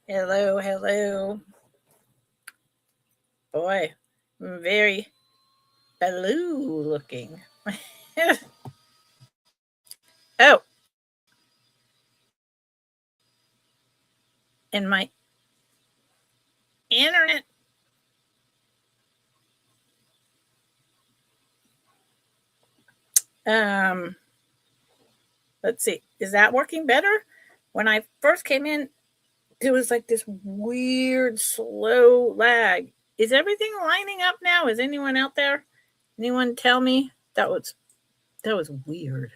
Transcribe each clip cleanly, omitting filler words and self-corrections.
Hello, hello. Boy, I'm very blue looking. Oh, and my internet. Um, let's see. Is that working better? When I first came in, there was like this weird slow lag. Is everything lining up now? Is anyone out there? Anyone tell me? That was weird.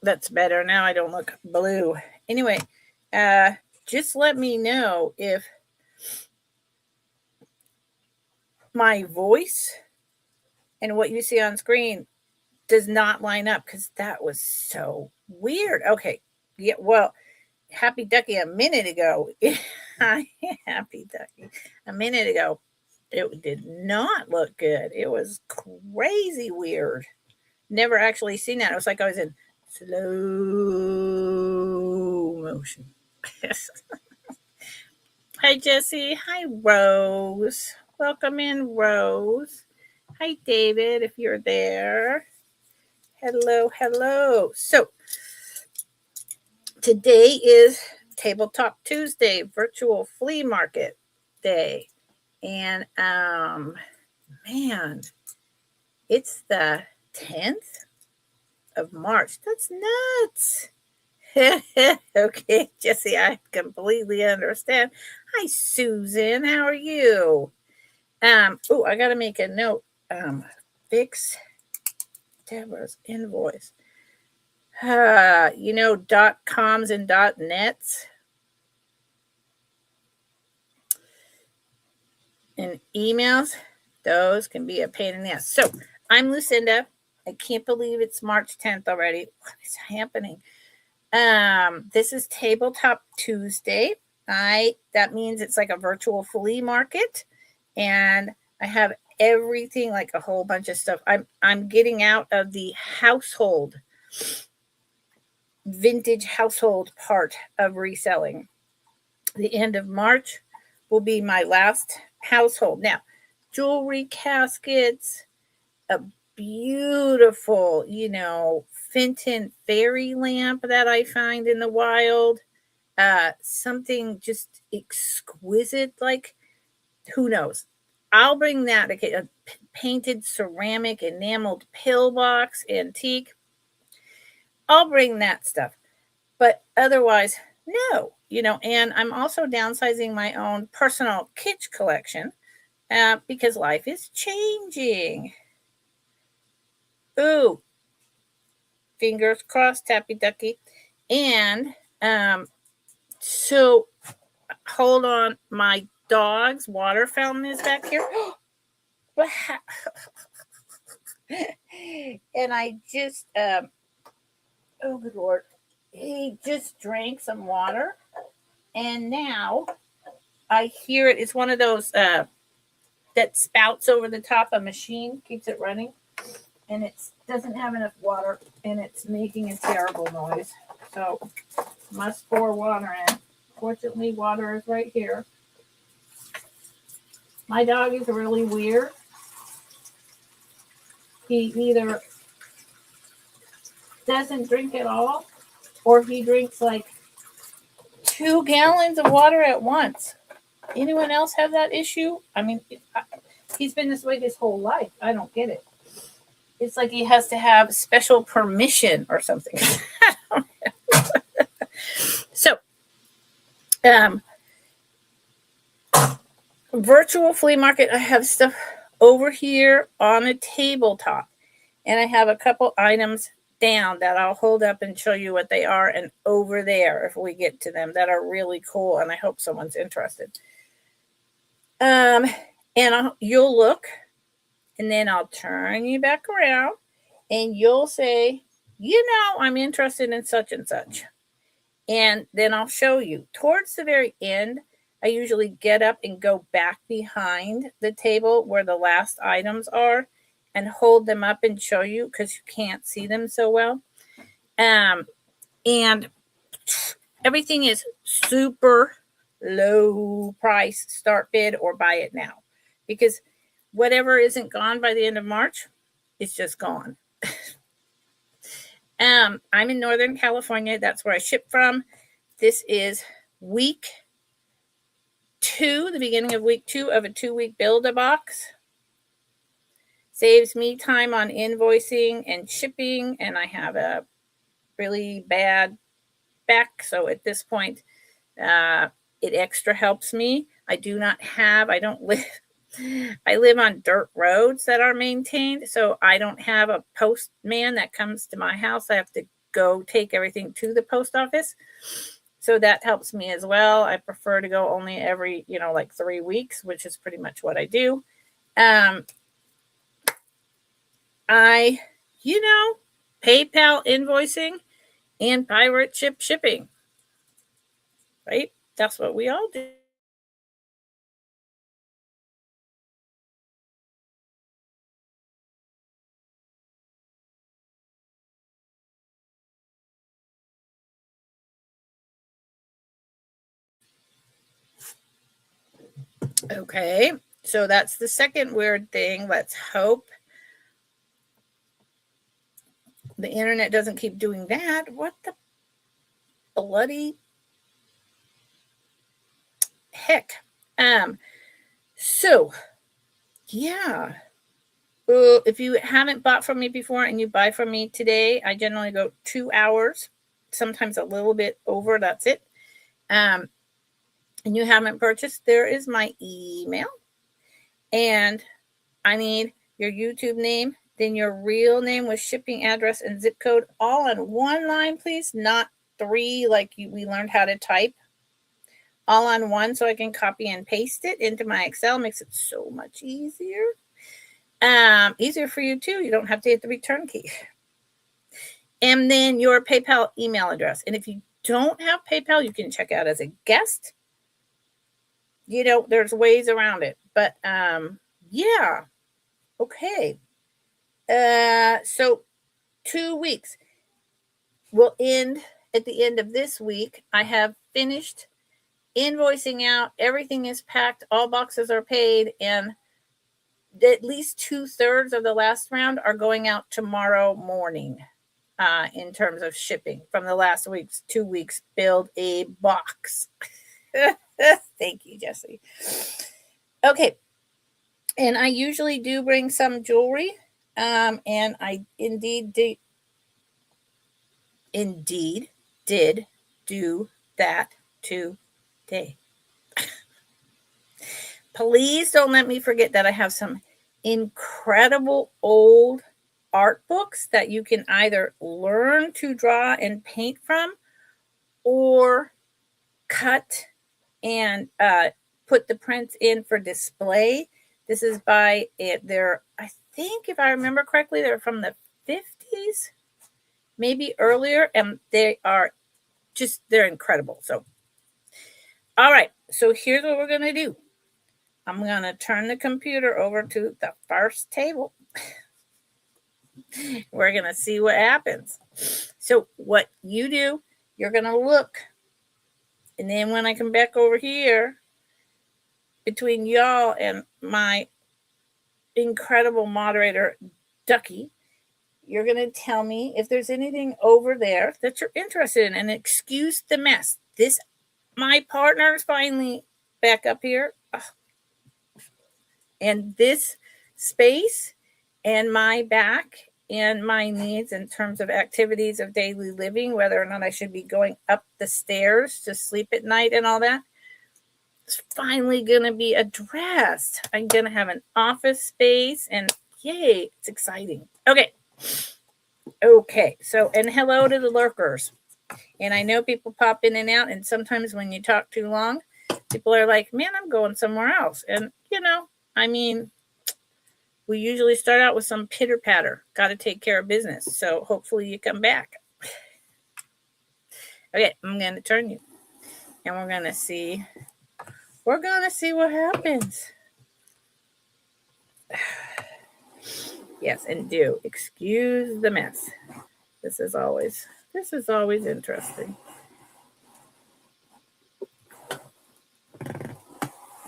That's better. Now I don't look blue. Anyway, uh just let me know if my voice and what you see on screen does not line up because that was so weird. Okay. Yeah, well, Happy Ducky a minute ago. Happy Ducky. A minute ago, it did not look good. It was crazy weird. Never actually seen that. It was like I was in slow motion. Hi, Jesse. Hi, Rose. Welcome in, Rose. Hi, David, if you're there. Hello, hello. So, today is Tabletop Tuesday, virtual flea market day. And, man, it's the 10th of March. That's nuts. Okay, Jesse, I completely understand. Hi, Susan. How are you? Oh, I gotta make a note. Fix Deborah's invoice. .coms and .nets and emails. Those can be a pain in the ass. So I'm Lucinda. I can't believe it's March 10th already. What is happening? This is Tabletop Tuesday. That means it's like a virtual flea market, and I have everything, like a whole bunch of stuff. I'm getting out of the vintage household part of reselling. The end of March will be my last household. Now, jewelry caskets, a beautiful, Fenton fairy lamp that I find in the wild, something just exquisite, like, who knows? I'll bring that, like a painted ceramic enameled pillbox antique. I'll bring that stuff. But otherwise, no, and I'm also downsizing my own personal Kitsch collection because life is changing. Ooh, fingers crossed, Tappy Ducky. And so hold on, my dog's water fountain is back here. And I just, oh, good Lord. He just drank some water. And now I hear it. It's one of those that spouts over the top. A machine keeps it running. And it doesn't have enough water. And it's making a terrible noise. So must pour water in. Fortunately, water is right here. My dog is really weird. He either doesn't drink at all, or he drinks like 2 gallons of water at once. Anyone else have that issue? I mean, he's been this way his whole life. I don't get it. It's like he has to have special permission or something. So, virtual flea market, I have stuff over here on a tabletop, and I have a couple items down that I'll hold up and show you what they are, and over there, if we get to them, that are really cool, and I hope someone's interested. And you'll look, and then I'll turn you back around, and you'll say, I'm interested in such and such. And then I'll show you. Towards the very end, I usually get up and go back behind the table where the last items are and hold them up and show you because you can't see them so well. And everything is super low price start bid or buy it now, because whatever isn't gone by the end of March, it's just gone. I'm in Northern California. That's where I ship from. This is week 2, the beginning of week 2 of a 2-week build-a-box. Saves me time on invoicing and shipping, and I have a really bad back, so at this point, it extra helps me. I live on dirt roads that are maintained, so I don't have a postman that comes to my house. I have to go take everything to the post office. So that helps me as well. I prefer to go only every, like 3 weeks, which is pretty much what I do. I, PayPal invoicing and pirate ship shipping, right? That's what we all do. Okay, so that's the second weird thing. Let's hope the internet doesn't keep doing that. What the bloody heck? So yeah. If you haven't bought from me before and you buy from me today, I generally go 2 hours, sometimes a little bit over. That's it. And you haven't purchased, there is my email. And I need your YouTube name, then your real name with shipping address and zip code, all on one line, please. Not 3 like we learned how to type. All on one, so I can copy and paste it into my Excel. Makes it so much easier. Easier for you too. You don't have to hit the return key. And then your PayPal email address. And if you don't have PayPal, you can check out as a guest. There's ways around it. But yeah. Okay. So 2 weeks will end at the end of this week. I have finished invoicing out. Everything is packed. All boxes are paid. And at least 2/3 of the last round are going out tomorrow morning in terms of shipping from the last week's 2 weeks. Build a box. Thank you, Jesse. Okay. And I usually do bring some jewelry. And I indeed did do that today. Please don't let me forget that I have some incredible old art books that you can either learn to draw and paint from or cut and put the prints in for display. This is by I think, if I remember correctly, they're from the 50s, maybe earlier, and they're incredible. So, all right, so here's what we're going to do. I'm going to turn the computer over to the first table. We're going to see what happens. So what you do, you're going to look. And then when I come back over here, between y'all and my incredible moderator, Ducky, you're going to tell me if there's anything over there that you're interested in. And excuse the mess. My partner is finally back up here. Ugh. And this space and my back and my needs in terms of activities of daily living, whether or not I should be going up the stairs to sleep at night and all that, is finally going to be addressed. I'm going to have an office space, and yay, it's exciting. Okay. So, and hello to the lurkers. And I know people pop in and out, and sometimes when you talk too long, people are like, man, I'm going somewhere else. And, we usually start out with some pitter patter. Got to take care of business. So hopefully you come back. Okay, I'm going to turn you. And we're going to see what happens. Yes, and do excuse the mess. This is always interesting.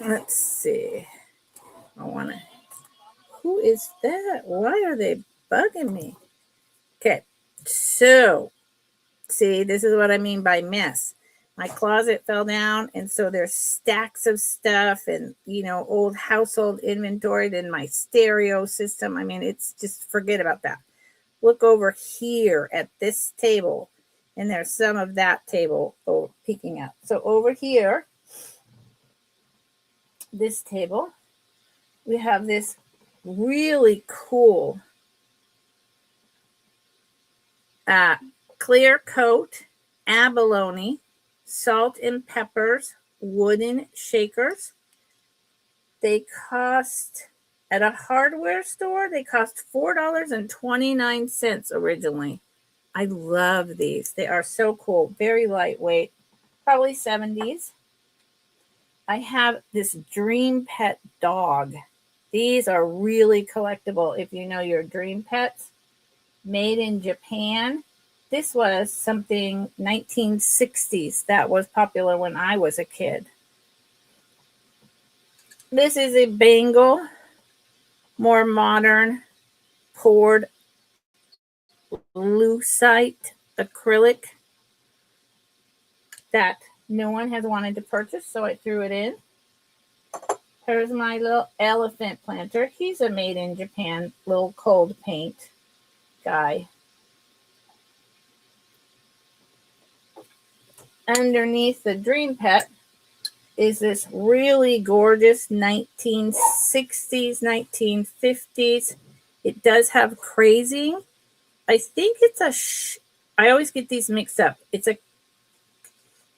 Let's see. I want to. Who is that? Why are they bugging me? Okay. So, see, this is what I mean by mess. My closet fell down, and so there's stacks of stuff and, old household inventory in my stereo system. I mean, it's just forget about that. Look over here at this table, and there's some of that table peeking out. So over here, this table, we have this really cool clear coat abalone salt and peppers wooden shakers. They cost at a hardware store, they cost $4.29 originally. I love these. They are so cool. Very lightweight, probably 70s. I have this dream pet dog. These are really collectible if you know your dream pets. Made in Japan. This was something 1960s that was popular when I was a kid. This is a Bengal, more modern, poured lucite acrylic that no one has wanted to purchase, so I threw it in. Here's my little elephant planter. He's a made in Japan little cold paint guy. Underneath the dream pet is this really gorgeous 1960s, 1950s. It does have crazing. I think it's I always get these mixed up.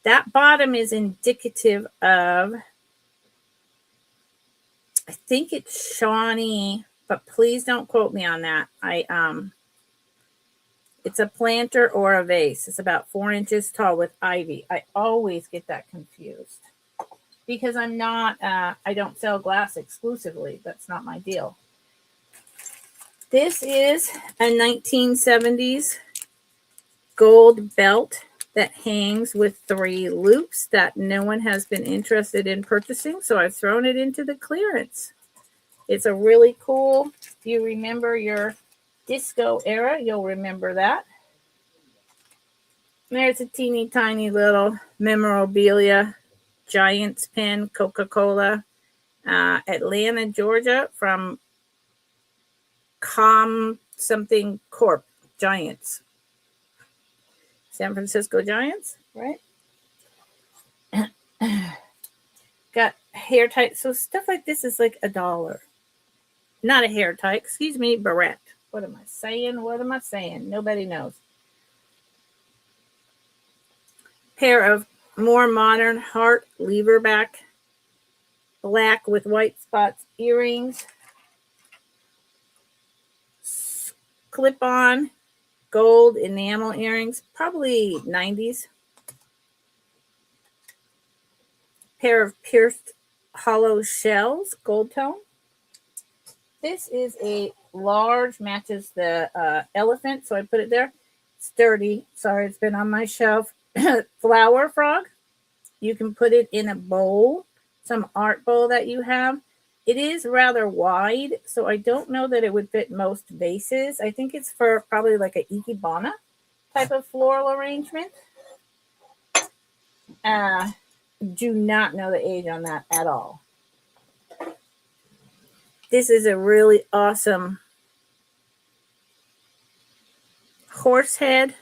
That bottom is indicative of, I think it's Shawnee, but please don't quote me on that. It's a planter or a vase. It's about 4 inches tall with ivy. I always get that confused because I don't sell glass exclusively. That's not my deal. This is a 1970s gold belt that hangs with 3 loops that no one has been interested in purchasing, so I've thrown it into the clearance. It's a really cool, if you remember your disco era, you'll remember that. There's a teeny tiny little memorabilia, Giants pen, Coca-Cola, Atlanta, Georgia, from something Corp, Giants. San Francisco Giants, right? Got hair tie. So stuff like this is like $1. Not a hair tie, excuse me, barrette. What am I saying? Nobody knows. Pair of more modern heart lever back, black with white spots earrings. Clip-on gold enamel earrings, probably 90s. Pair of pierced hollow shells, gold tone. This is a large, matches the elephant, so I put it there. Sturdy. Sorry, it's been on my shelf. Flower frog. You can put it in a bowl, some art bowl that you have. It is rather wide, so I don't know that it would fit most vases. I think it's for probably like a ikebana type of floral arrangement. Do not know the age on that at all. This is a really awesome horse head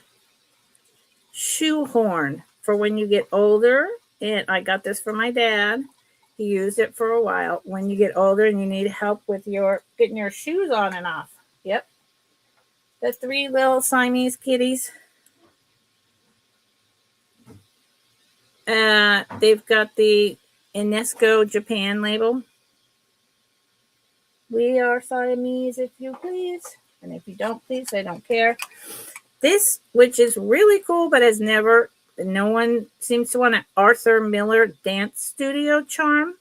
shoehorn for when you get older. And I got this from my dad. He used it for a while. When you get older and you need help with getting your shoes on and off. Yep. The 3 little Siamese kitties. They've got the UNESCO Japan label. We are Siamese, if you please. And if you don't please, I don't care. This, which is really cool, but no one seems to want an Arthur Miller Dance Studio charm.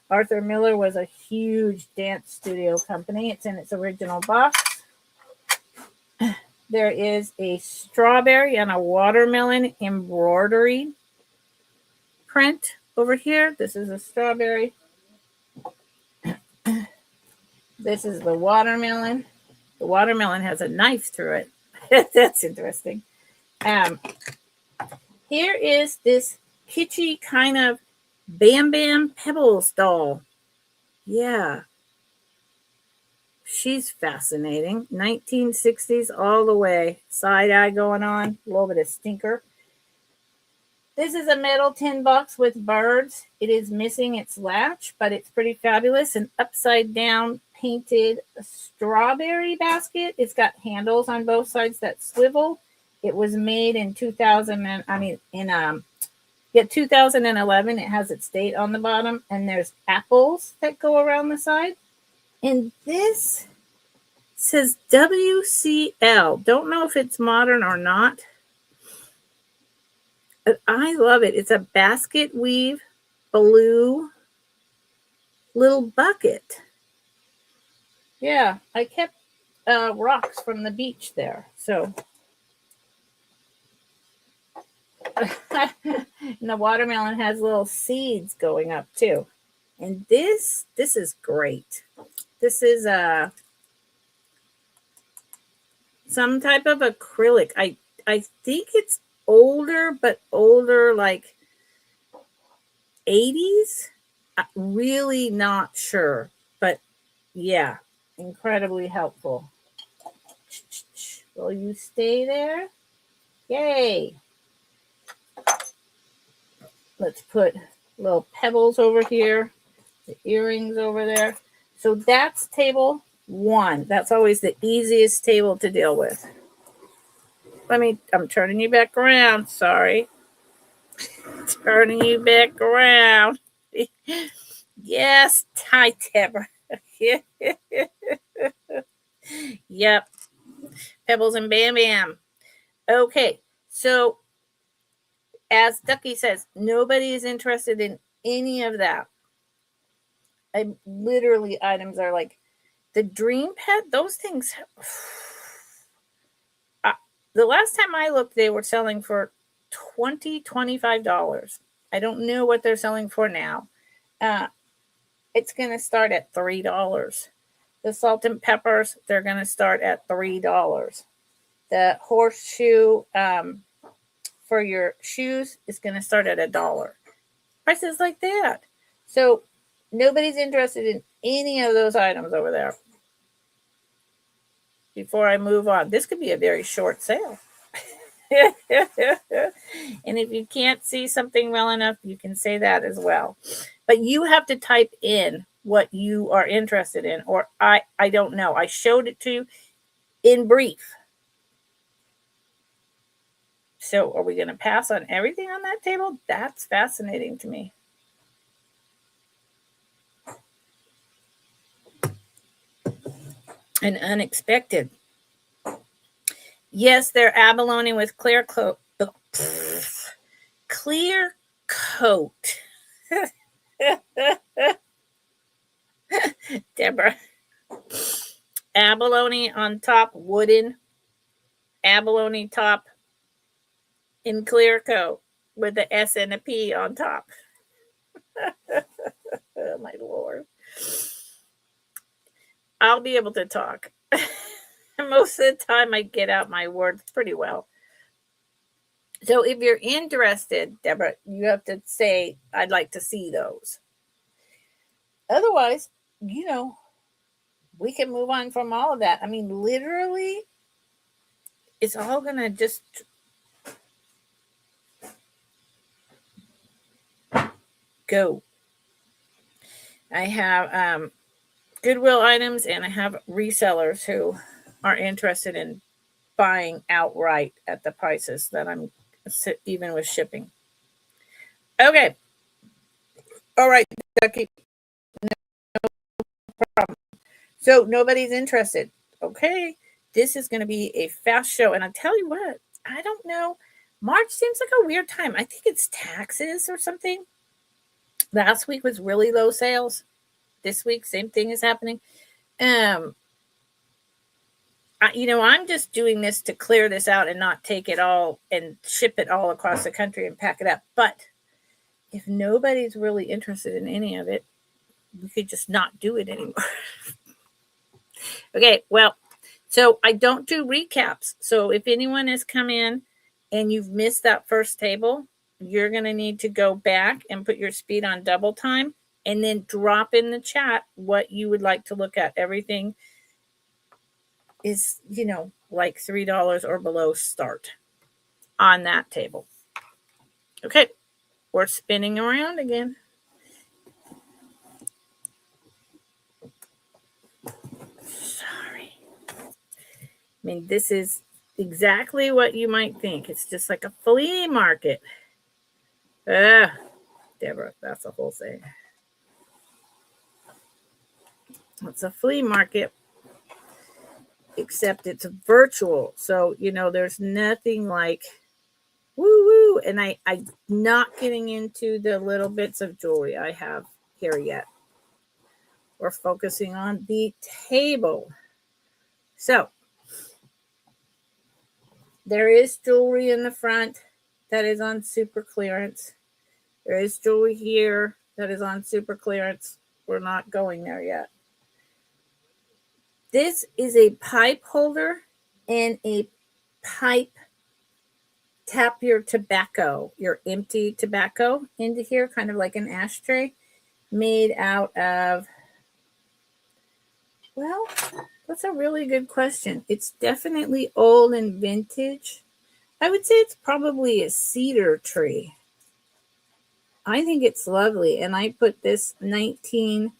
Arthur Miller was a huge dance studio company. It's in its original box. There is a strawberry and a watermelon embroidery print over here. This is a strawberry. This is the watermelon. The watermelon has a knife through it. That's interesting. Here is this kitschy kind of Bam Bam Pebbles doll. Yeah. She's fascinating. 1960s all the way. Side eye going on. A little bit of stinker. This is a metal tin box with birds. It is missing its latch, but it's pretty fabulous. An upside down painted strawberry basket. It's got handles on both sides that swivel. It was made in 2011. It has its date on the bottom, and there's apples that go around the side. And this says WCL. Don't know if it's modern or not. But I love it. It's a basket weave blue little bucket. Yeah, I kept rocks from the beach there. So and the watermelon has little seeds going up too. And this is great. This is some type of acrylic. I think it's older, but older like 80s. Really not sure, but yeah, incredibly helpful. Will you stay there? Yay. Let's put little pebbles over here, the earrings over there. So that's table 1. That's always the easiest table to deal with. I'm turning you back around. Sorry. Turning you back around. Yes, hi, Deborah. Yep. Pebbles and Bam Bam. Okay, so as Ducky says, nobody is interested in any of that. Literally, items are like the Dream Pet. Those things. The last time I looked, they were selling for $25. I don't know what they're selling for now. It's going to start at $3. The salt and peppers, they're going to start at $3. The horseshoe for your shoes is going to start at $1. Prices like that. So nobody's interested in any of those items over there. Before I move on, this could be a very short sale. And if you can't see something well enough, you can say that as well. But you have to type in what you are interested in, or I don't know. I showed it to you in brief. So are we going to pass on everything on that table? That's fascinating to me. And unexpected. Yes, they're abalone with clear coat. Clear coat. Deborah. Abalone on top, wooden. Abalone top in clear coat with the S and a P on top. Oh, my Lord. I'll be able to talk. Most of the time I get out my words pretty well. So if you're interested, Deborah, you have to say, I'd like to see those. Otherwise, we can move on from all of that. Literally, it's all going to just go. I have Goodwill items, and I have resellers who are interested in buying outright at the prices that I'm even with shipping. Okay. All right, Ducky. No problem. So nobody's interested. Okay. This is going to be a fast show. And I'll tell you what, I don't know. March seems like a weird time. I think it's taxes or something. Last week was really low sales. This week, same thing is happening. I'm just doing this to clear this out and not take it all and ship it all across the country and pack it up. But if nobody's really interested in any of it, we could just not do it anymore. Okay, well, so I don't do recaps. So if anyone has come in and you've missed that first table, you're going to need to go back and put your speed on double time and then drop in the chat what you would like to look at. Everything is, like $3 or below start on that table. Okay, we're spinning around again. Sorry. I mean, this is exactly what you might think. It's just like a flea market. Deborah, that's the whole thing. It's a flea market, except it's virtual. So, there's nothing like woo-woo. And I'm not getting into the little bits of jewelry I have here yet. We're focusing on the table. So, there is jewelry in the front that is on super clearance. There is jewelry here that is on super clearance. We're not going there yet. This is a pipe holder and a pipe. Tap your tobacco, your empty tobacco into here, kind of like an ashtray, made out of, well, that's a really good question. It's definitely old and vintage. I would say it's probably a cedar tree. I think it's lovely. And I put this 1960s,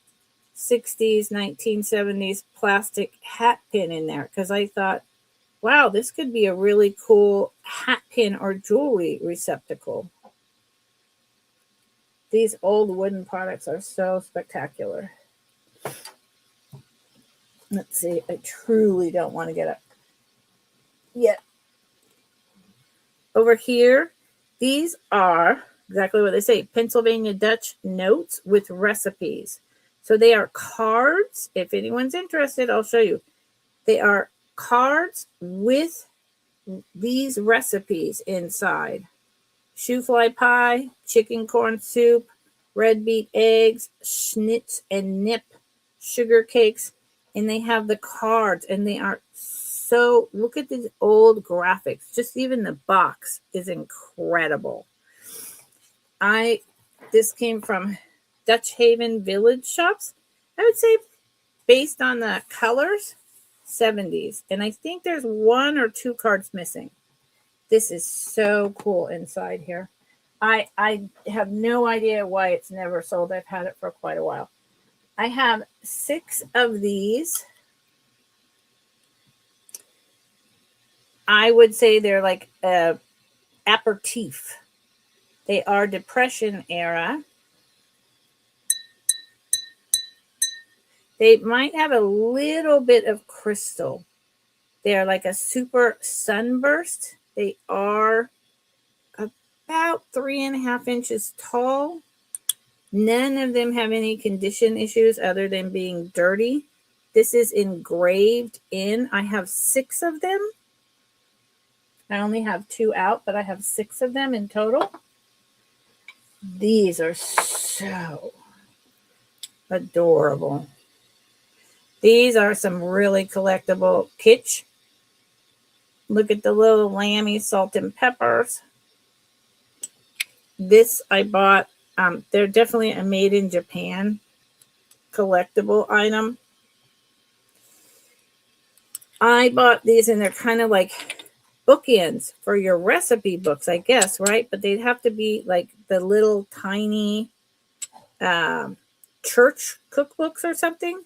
1970s plastic hat pin in there because I thought, wow, this could be a really cool hat pin or jewelry receptacle. These old wooden products are so spectacular. Let's see. I truly don't want to get up yet. Over here, these are exactly what they say, Pennsylvania Dutch notes with recipes. So they are cards. If anyone's interested, I'll show you. They are cards with these recipes inside. Shoe fly pie, chicken corn soup, red beet eggs, schnitz and nip, sugar cakes, and they have the cards, and they are so, look at these old graphics. Just even the box is incredible. This came from Dutch Haven Village Shops. I would say based on the colors, 70s. And I think there's 1 or 2 cards missing. This is so cool inside here. I have no idea why it's never sold. I've had it for quite a while. I have 6 of these. I would say they're like a aperitif. They are Depression era. They might have a little bit of crystal. They are like a super sunburst. They are about 3.5 inches tall. None of them have any condition issues other than being dirty. This is engraved in. I have 6 of them. I only have 2 out, but I have 6 of them in total. These are so adorable. These are some really collectible Kitsch. Look at the little lammy salt and peppers. This I bought. They're definitely a made in Japan collectible item. I bought these, and they're kind of like bookends for your recipe books, I guess, right? But they'd have to be like the little tiny church cookbooks or something.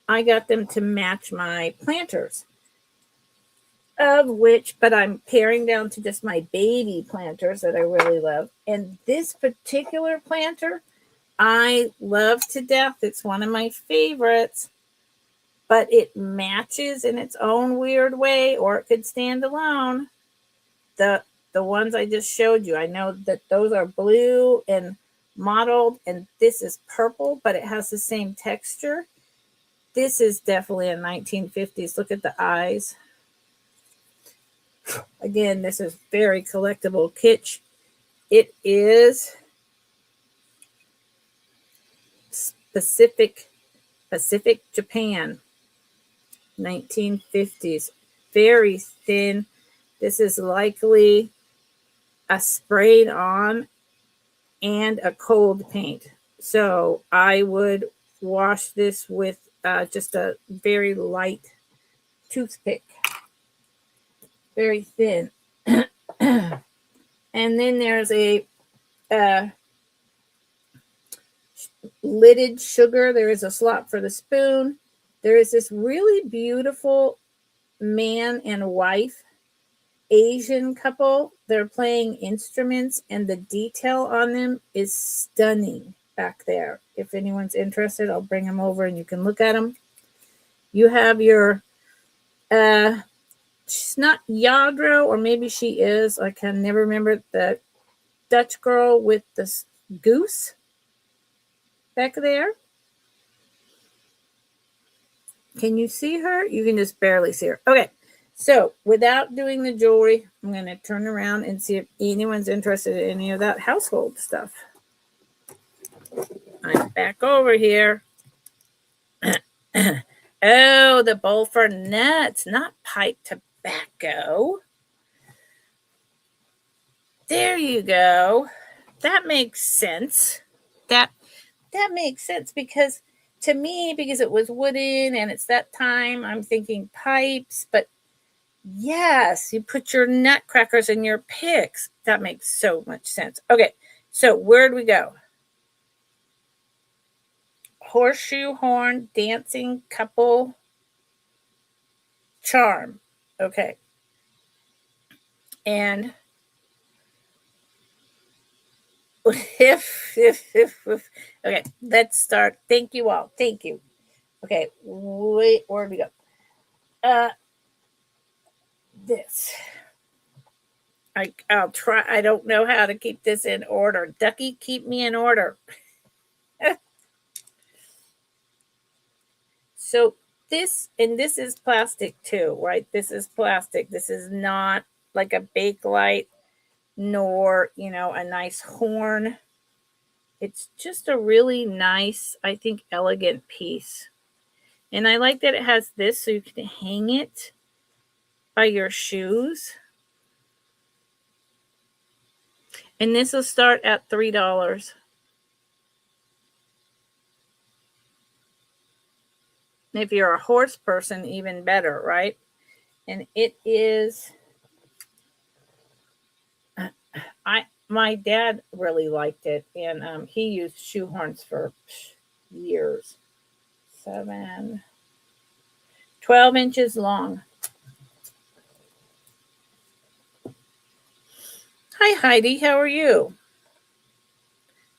I got them to match my planters, of which, but I'm paring down to just my baby planters that I really love. And this particular planter, I love to death. It's one of my favorites. But it matches in its own weird way, or it could stand alone. The ones I just showed you, I know that those are blue and mottled, and this is purple, but it has the same texture. This is definitely a 1950s. Look at the eyes. Again, this is very collectible Kitsch. it is Pacific Japan, 1950s. Very thin. This is likely a sprayed on and a cold paint. So I would wash this with just a very light toothpick. Very thin. And then there's a lidded sugar. There is a slot for the spoon. There is this really beautiful man and wife Asian couple. They're playing instruments, and the detail on them is stunning back there. If anyone's interested, I'll bring them over and you can look at them. You have your she's not Yadro, or maybe she is. I can never remember, the Dutch girl with the goose back there. Can you see her? You can just barely see her. Okay. So without doing the jewelry, I'm going to turn around and see if anyone's interested in any of that household stuff. I'm back over here. Oh, the bowl for nuts, not pipe tobacco. There you go. That makes sense. That makes sense because to me, because it was wooden and it's that time, I'm thinking pipes, but yes, you put your nutcrackers in your picks. That makes so much sense. Okay, so where'd we go? Horseshoe horn, dancing couple, charm. Okay. And okay, let's start. Thank you all. Thank you. Okay, wait, where'd we go? This. I'll try. I don't know how to keep this in order. Ducky, keep me in order. So this is plastic too, right? This is plastic. This is not like a Bakelite, nor, a nice horn. It's just a really nice, I think, elegant piece. And I like that it has this so you can hang it by your shoes. And this will start at $3. If you're a horse person, even better, right? And it is, my dad really liked it, and he used shoe horns for years. 12 inches long. Hi, Heidi. How are you?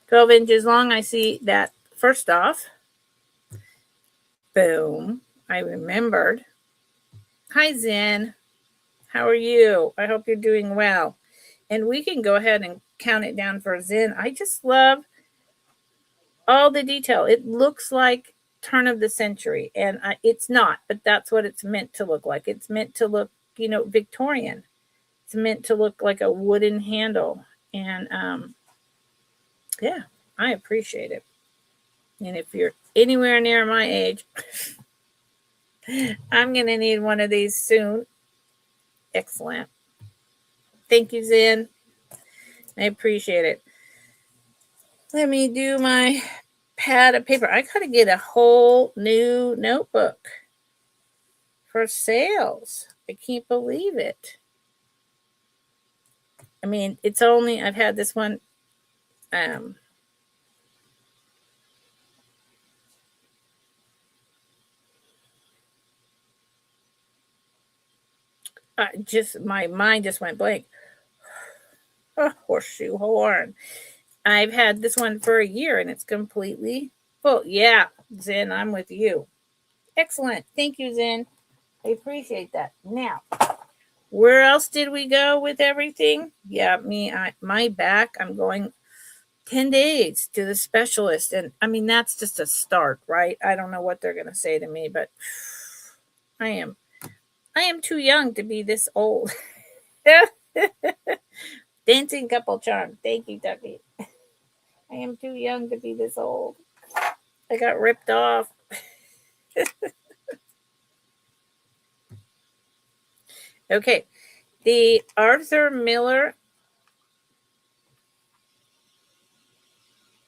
12 inches long. I see that first off. Boom. I remembered. Hi, Zen. How are you? I hope you're doing well. And we can go ahead and count it down for Zen. I just love all the detail. It looks like turn of the century, and it's not, but that's what it's meant to look like. It's meant to look, Victorian. It's meant to look like a wooden handle. And yeah, I appreciate it. And if you're anywhere near my age, I'm going to need one of these soon. Excellent. Thank you, Zen. I appreciate it. Let me do my pad of paper. I got to get a whole new notebook for sales. I can't believe it. I mean, I've had this one my mind just went blank. Oh, horseshoe horn. I've had this one for a year and it's completely full. Yeah, Zen, I'm with you. Excellent. Thank you, Zen. I appreciate that. Now, where else did we go with everything? Yeah, my back, I'm going 10 days to the specialist. And I mean, that's just a start, right? I don't know what they're going to say to me, but I am too young to be this old. 10 dancing couple charm. Thank you, Ducky. I am too young to be this old. I got ripped off. Okay. The Arthur Miller.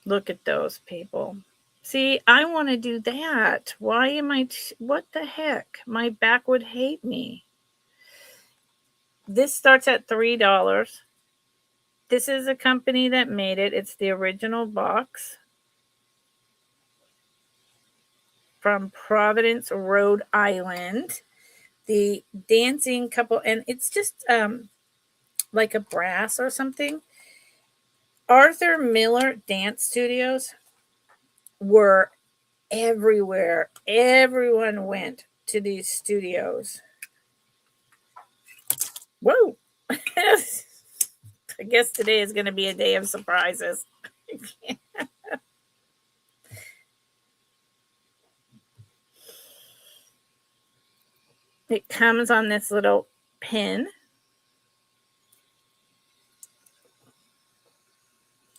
Look at those people. See, I want to do that. Why am I? What the heck? My back would hate me. This starts at $3. This is a company that made it. It's the original box from Providence, Rhode Island. The dancing couple, and it's just like a brass or something. Arthur Miller Dance Studios were everywhere. Everyone went to these studios. Whoa. I guess today is going to be a day of surprises. It comes on this little pin.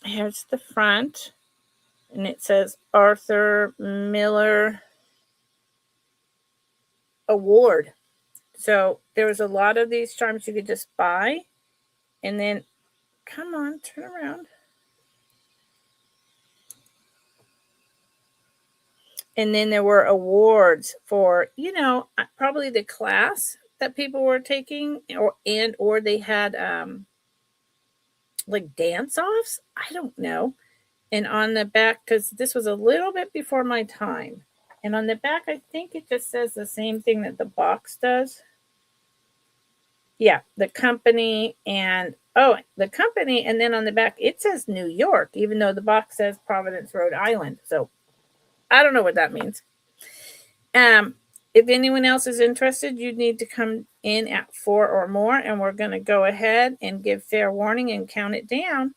Here's the front. And it says Arthur Miller Award. So there was a lot of these charms you could just buy. And then, come on, turn around. And then there were awards for, probably the class that people were taking, or they had like dance-offs. I don't know. And on the back, because this was a little bit before my time. And on the back, I think it just says the same thing that the box does. Yeah, the company and then on the back, it says New York, even though the box says Providence, Rhode Island. So I don't know what that means. If anyone else is interested, you need to come in at 4 or more, and we're going to go ahead and give fair warning and count it down.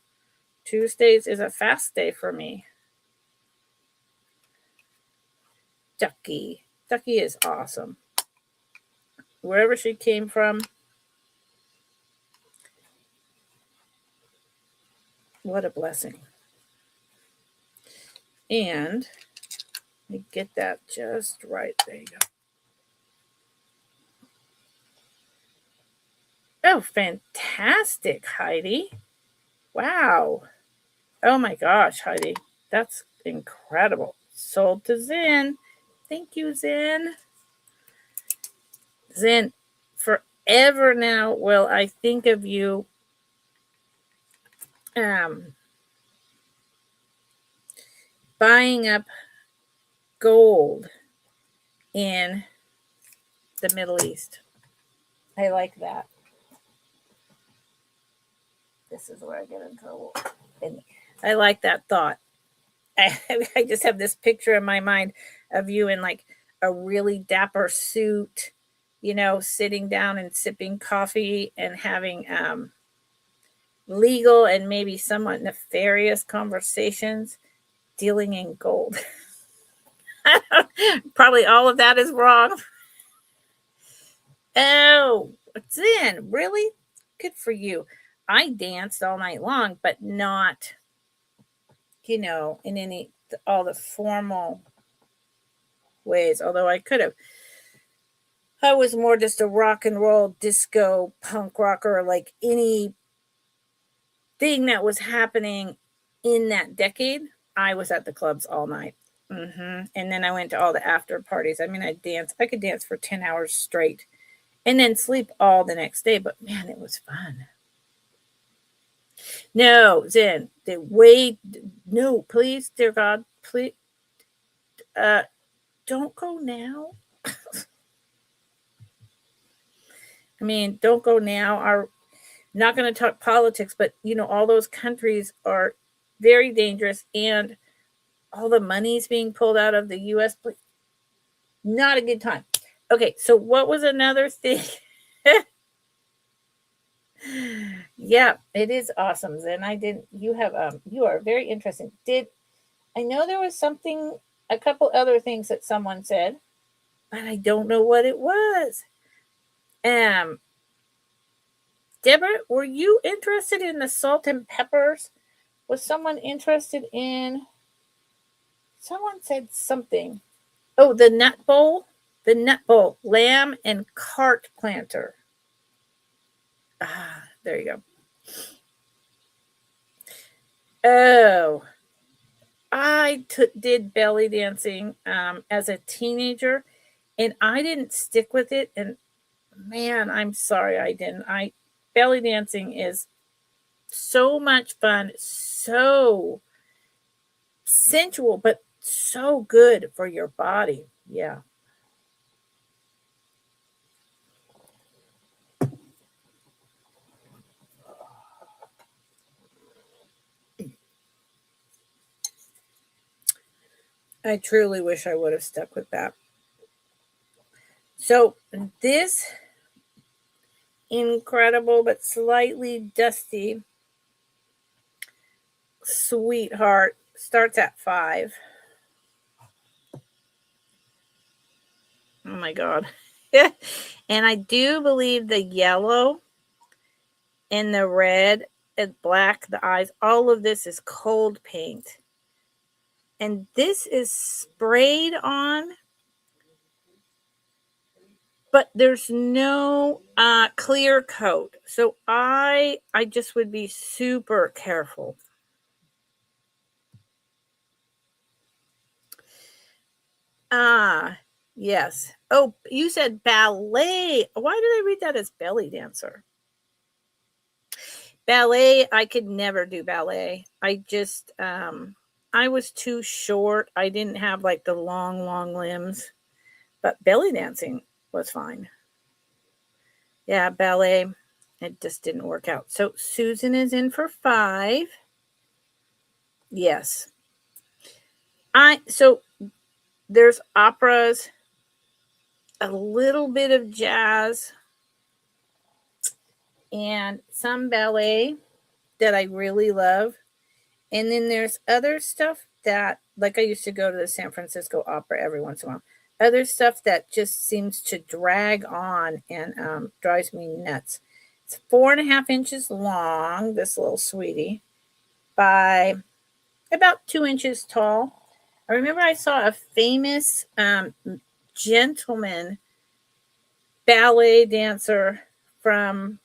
Tuesdays is a fast day for me. Ducky is awesome. Wherever she came from, what a blessing. And let me get that just right. There you go. Oh, fantastic, Heidi. Wow. Oh my gosh, Heidi. That's incredible. Sold to Zen. Thank you, Zen. Zen, forever now will I think of you buying up gold in the Middle East. I like that. This is where I get in trouble. And I like that thought. I just have this picture in my mind of you in like a really dapper suit, sitting down and sipping coffee and having legal and maybe somewhat nefarious conversations dealing in gold. Probably all of that is wrong. Oh, Zen, really? Good for you. I danced all night long, but not, in all the formal ways, although I could have. I was more just a rock and roll disco punk rocker, like any thing that was happening in that decade. I was at the clubs all night. And then I went to all the after parties. I mean, I could dance for 10 hours straight and then sleep all the next day. But man, it was fun. No, Zen, no, please, dear God, please, don't go now. I mean, don't go now. I'm not going to talk politics, but all those countries are very dangerous, and all the money's being pulled out of the U.S. Not a good time. Okay, so what was another thing? Yeah, it is awesome. Zen, you are very interesting. I know there was a couple other things that someone said, but I don't know what it was. Deborah, were you interested in the salt and peppers? Was someone interested in? Someone said something. Oh, the nut bowl. The nut bowl. Lamb and cart planter. Ah, there you go. Oh, I did belly dancing as a teenager, and I didn't stick with it. And man, I'm sorry I didn't. I belly dancing is so much fun, so sensual, but so good for your body. Yeah. I truly wish I would have stuck with that. So this incredible but slightly dusty sweetheart starts at 5. Oh my God. And I do believe the yellow and the red and black, the eyes, all of this is cold paint. And this is sprayed on, but there's no clear coat. So I just would be super careful. Ah, yes. Oh, you said ballet. Why did I read that as belly dancer? Ballet, I could never do ballet. I was too short. I didn't have like the long limbs. But belly dancing was fine. Yeah, ballet, it just didn't work out. So Susan is in for 5. Yes. So there's operas, a little bit of jazz, and some ballet that I really love. And then there's other stuff that, like, I used to go to the San Francisco Opera every once in a while. Other stuff that just seems to drag on and drives me nuts. It's 4.5 inches long, this little sweetie, by about 2 inches tall. I remember I saw a famous gentleman ballet dancer from,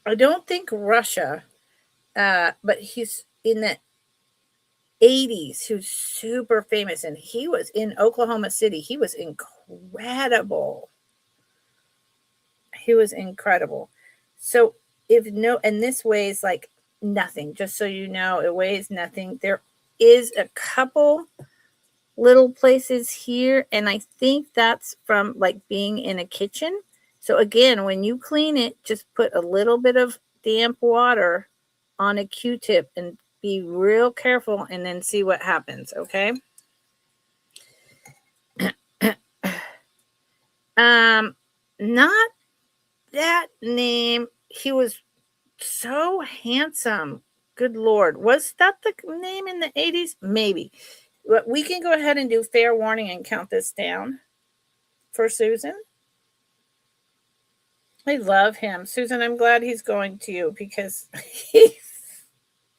I don't think Russia, but he's in the 80s, who's super famous, and he was in Oklahoma City. He was incredible. He was incredible. So and this weighs like nothing, just so you know, it weighs nothing. There is a couple little places here, and I think that's from like being in a kitchen. So again, when you clean it, just put a little bit of damp water on a Q-tip and be real careful, and then see what happens. Okay. Not that name. He was so handsome. Good Lord. Was that the name in the 80s? Maybe. But we can go ahead and do fair warning and count this down for Susan. I love him. Susan, I'm glad he's going to you because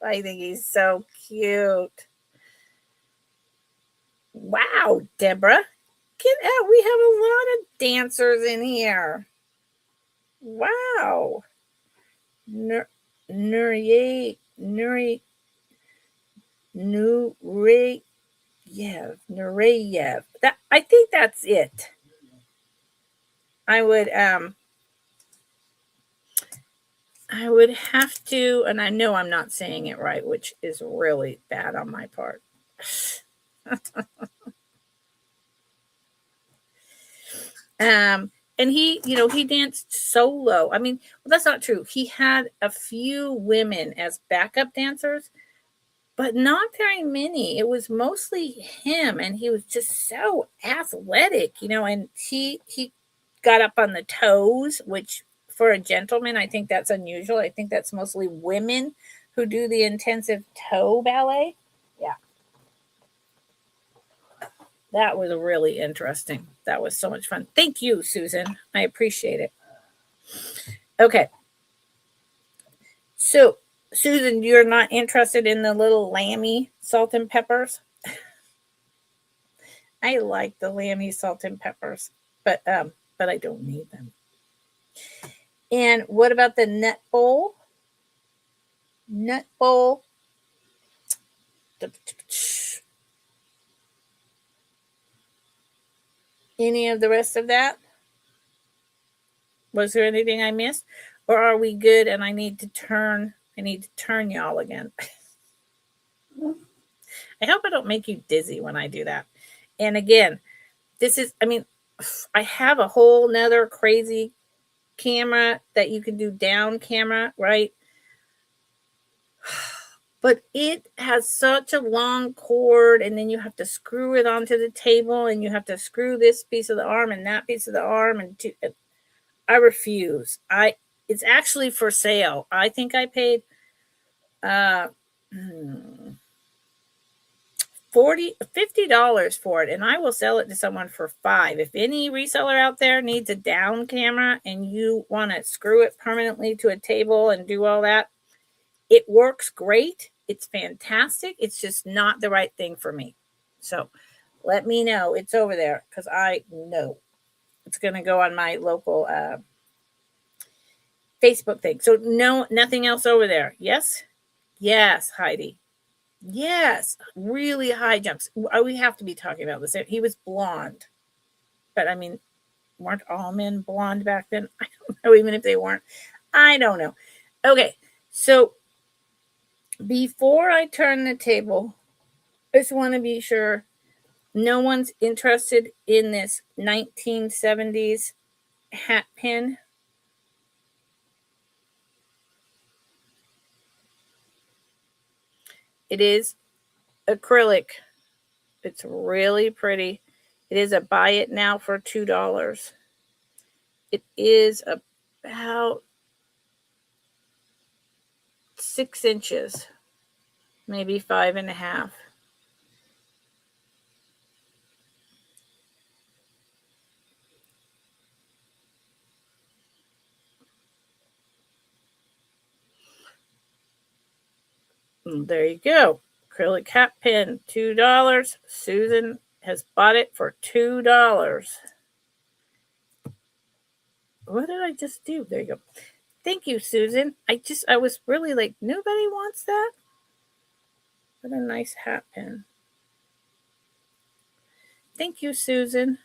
I think he's so cute. Wow, Deborah. Get out. We have a lot of dancers in here. Wow. Nureyev. That, I think that's it. I would have to, and I know I'm not saying it right, which is really bad on my part. And he danced solo. I mean, well, that's not true. He had a few women as backup dancers, but not very many. It was mostly him, and he was just so athletic, and he got up on the toes, which for a gentleman, I think that's unusual. I think that's mostly women who do the intensive toe ballet. Yeah. That was really interesting. That was so much fun. Thank you, Susan. I appreciate it. Okay. So, Susan, you're not interested in the little lammy salt and peppers? I like the lammy salt and peppers, but I don't need them. And what about the nut bowl? Nut bowl. Any of the rest of that? Was there anything I missed? Or are we good and I need to turn y'all again? I hope I don't make you dizzy when I do that. And again, this is, I have a whole nother crazy camera that you can do down camera, right? But it has such a long cord, and then you have to screw it onto the table, and you have to screw this piece of the arm and that piece of the arm, and I refuse. It's actually for sale. I think I paid $50 for it, and I will sell it to someone for $5. If any reseller out there needs a down camera and you want to screw it permanently to a table and do all that, it works great. It's fantastic. It's just not the right thing for me. So let me know. It's over there because I know it's going to go on my local Facebook thing. So no, nothing else over there. Yes? Yes, Heidi. Yes, really high jumps. We have to be talking about this. He was blonde. But weren't all men blonde back then? I don't know, even if they weren't. I don't know. Okay, so before I turn the table, I just want to be sure no one's interested in this 1970s hat pin. It is acrylic. It's really pretty. It is a buy it now for $2. It is about 6 inches, maybe 5.5. There you go. Acrylic hat pin, $2. Susan has bought it for $2. What did I just do? There you go. Thank you, Susan. I was really like, nobody wants that? What a nice hat pin. Thank you, Susan.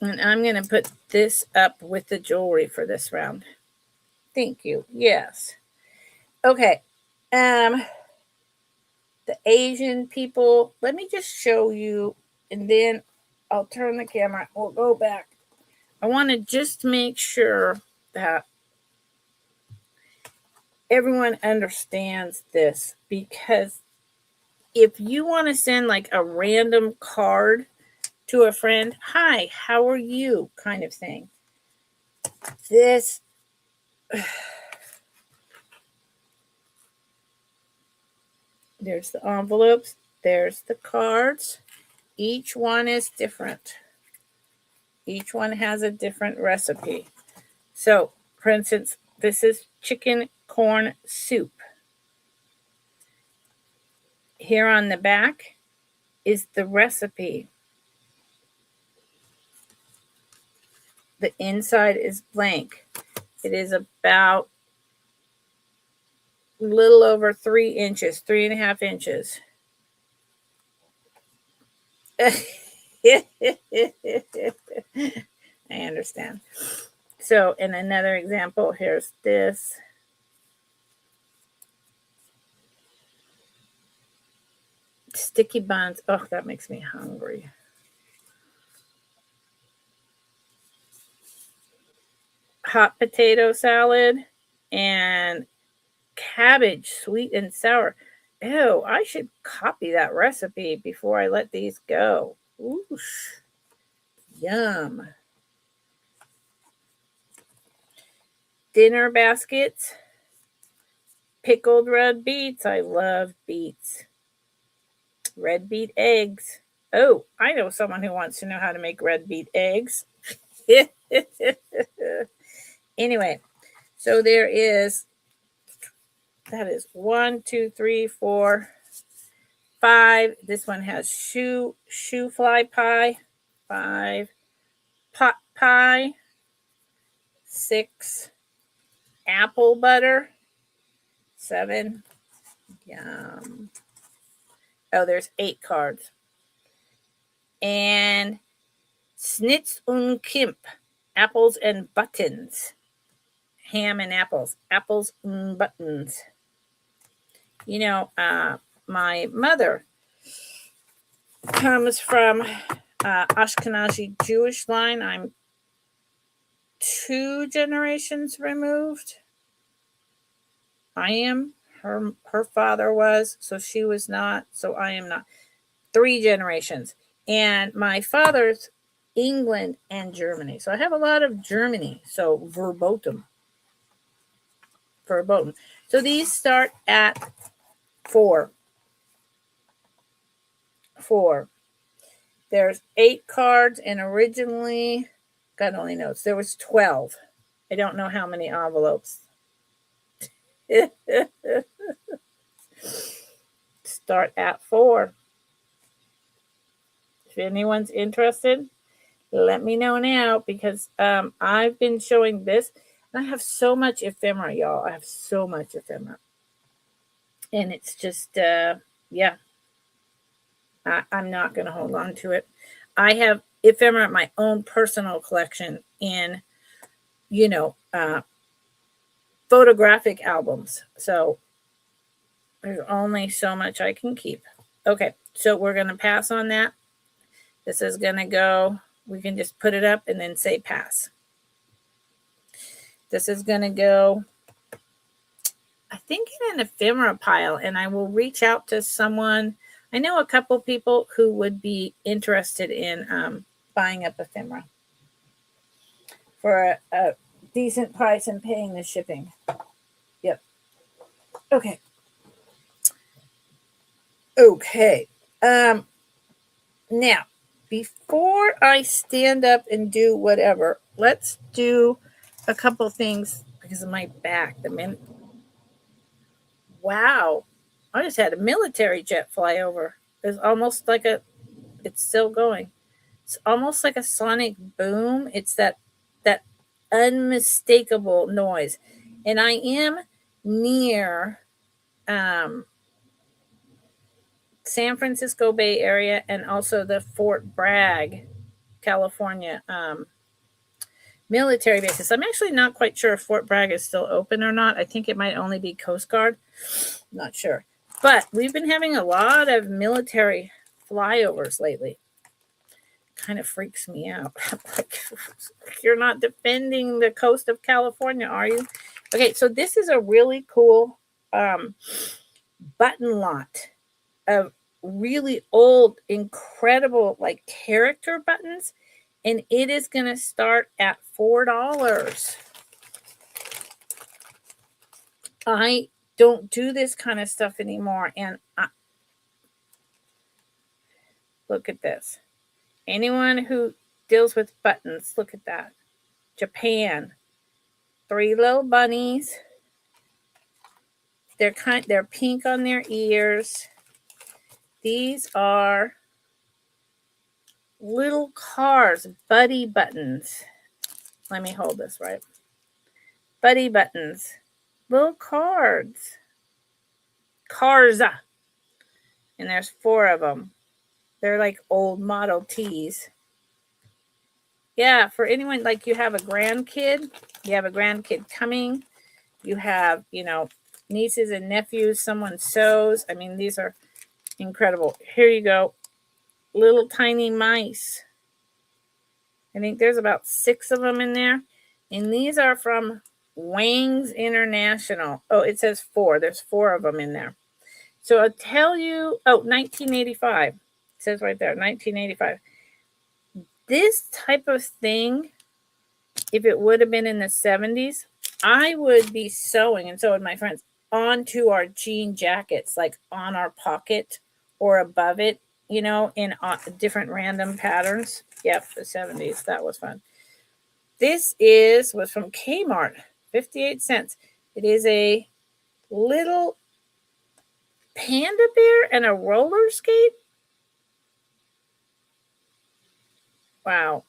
And I'm going to put this up with the jewelry for this round. Thank you. Yes. Okay. The Asian people, let me just show you, and then I'll turn the camera. We'll go back. I want to just make sure that everyone understands this, because if you want to send like a random card to a friend, hi, how are you, kind of thing, this there's the envelopes, there's the cards. Each one is different. Each one has a different recipe. So, for instance, this is chicken corn soup. Here on the back is the recipe. The inside is blank. It is about a little over 3 inches, 3.5 inches. I understand. So, in another example, here's this. Sticky buns. Oh, that makes me hungry. Hot potato salad and cabbage, sweet and sour. Ew, I should copy that recipe before I let these go. Oosh. Yum. Dinner baskets. Pickled red beets. I love beets. Red beet eggs. Oh, I know someone who wants to know how to make red beet eggs. Anyway, so there is, that is 1, 2, 3, 4, 5. This one has shoe fly pie. 5. Pot pie. 6. Apple butter. 7. Yum. Oh, there's 8 cards. And Snitz und Kimp. Apples and buttons. Ham and apples. Apples and buttons. You know, my mother comes from Ashkenazi Jewish line. I'm 2 generations removed. I am. Her father was, so she was not, so I am not. 3 generations. And my father's England and Germany. So I have a lot of Germany. So verboten. So these start at 4. There's 8 cards, and originally, God only knows, there was 12. I don't know how many envelopes. Start at 4. If anyone's interested, let me know now, because I've been showing this, and I have so much ephemera, y'all. I have so much ephemera. And it's just, yeah. I'm not going to hold on to it. I have ephemera, my own personal collection in, photographic albums. So there's only so much I can keep. Okay, so we're going to pass on that. This is going to go, we can just put it up and then say pass. This is going to go, I think, in an ephemera pile, and I will reach out to someone. I know a couple people who would be interested in buying up ephemera for a decent price and paying the shipping. Yep. Okay. Now, before I stand up and do whatever, let's do a couple things because of my back. Wow. I just had a military jet fly over. It's almost like it's still going. It's almost like a sonic boom. It's that unmistakable noise. And I am near San Francisco Bay Area and also the Fort Bragg, California military bases. I'm actually not quite sure if Fort Bragg is still open or not. I think it might only be Coast Guard. Not sure. But we've been having a lot of military flyovers lately. Kind of freaks me out. Like, you're not defending the coast of California, are you? Okay, so this is a really cool button lot of really old, incredible, like, character buttons, and it is going to start at $4. I don't do this kind of stuff anymore, and look at this. Anyone who deals with buttons, look at that. Japan. 3 little bunnies. They're pink on their ears. These are little cars, buddy buttons. Let me hold this right. Buddy buttons. Little cards. Cars. And there's 4 of them. They're like old Model Ts. Yeah, for anyone, like, you have a grandkid coming, you have, nieces and nephews, someone sews. I mean, these are incredible. Here you go. Little tiny mice. I think there's about 6 of them in there. And these are from Wang's International. Oh, it says 4. There's 4 of them in there. So I'll tell you, 1985. It says right there, 1985. This type of thing, if it would have been in the 70s, I would be sewing, and so would my friends. onto our jean jackets, like on our pocket or above it, you know, in different random patterns. Yep, the 70s. That was fun. This was from Kmart, 58 cents. It is a little panda bear and a roller skate. Wow.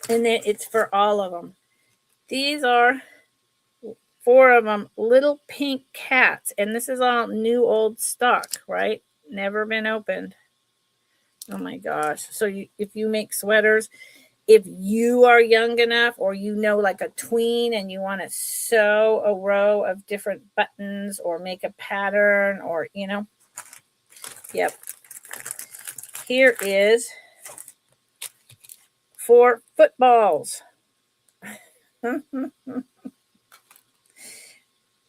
And then it's for all of them. These are 4 of them, little pink cats. And this is all new old stock, right? Never been opened. Oh my gosh. So if you make sweaters, if you are young enough or you know like a tween and you want to sew a row of different buttons or make a pattern or, you know. Yep. Here is 4 footballs.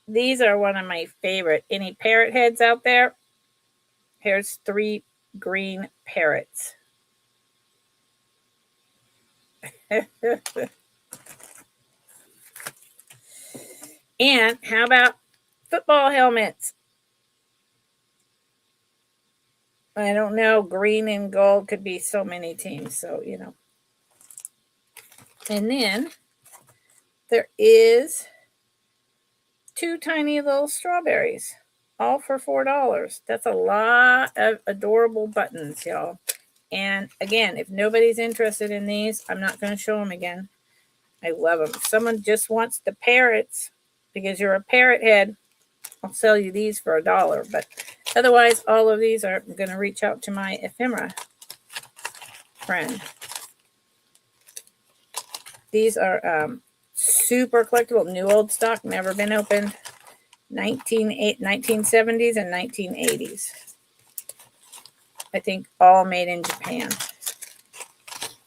These are one of my favorite. Any parrot heads out there? Here's 3 green parrots. And how about football helmets? I don't know. Green and gold could be so many teams. So, you know. And then there is 2 tiny little strawberries, all for $4. That's a lot of adorable buttons, y'all. And again, if nobody's interested in these, I'm not going to show them again. I love them. If someone just wants the parrots because you're a parrot head, I'll sell you these for $1. But otherwise, all of these are going to reach out to my ephemera friend. These are super collectible, new old stock, never been opened. 1970s and 1980s. I think all made in Japan.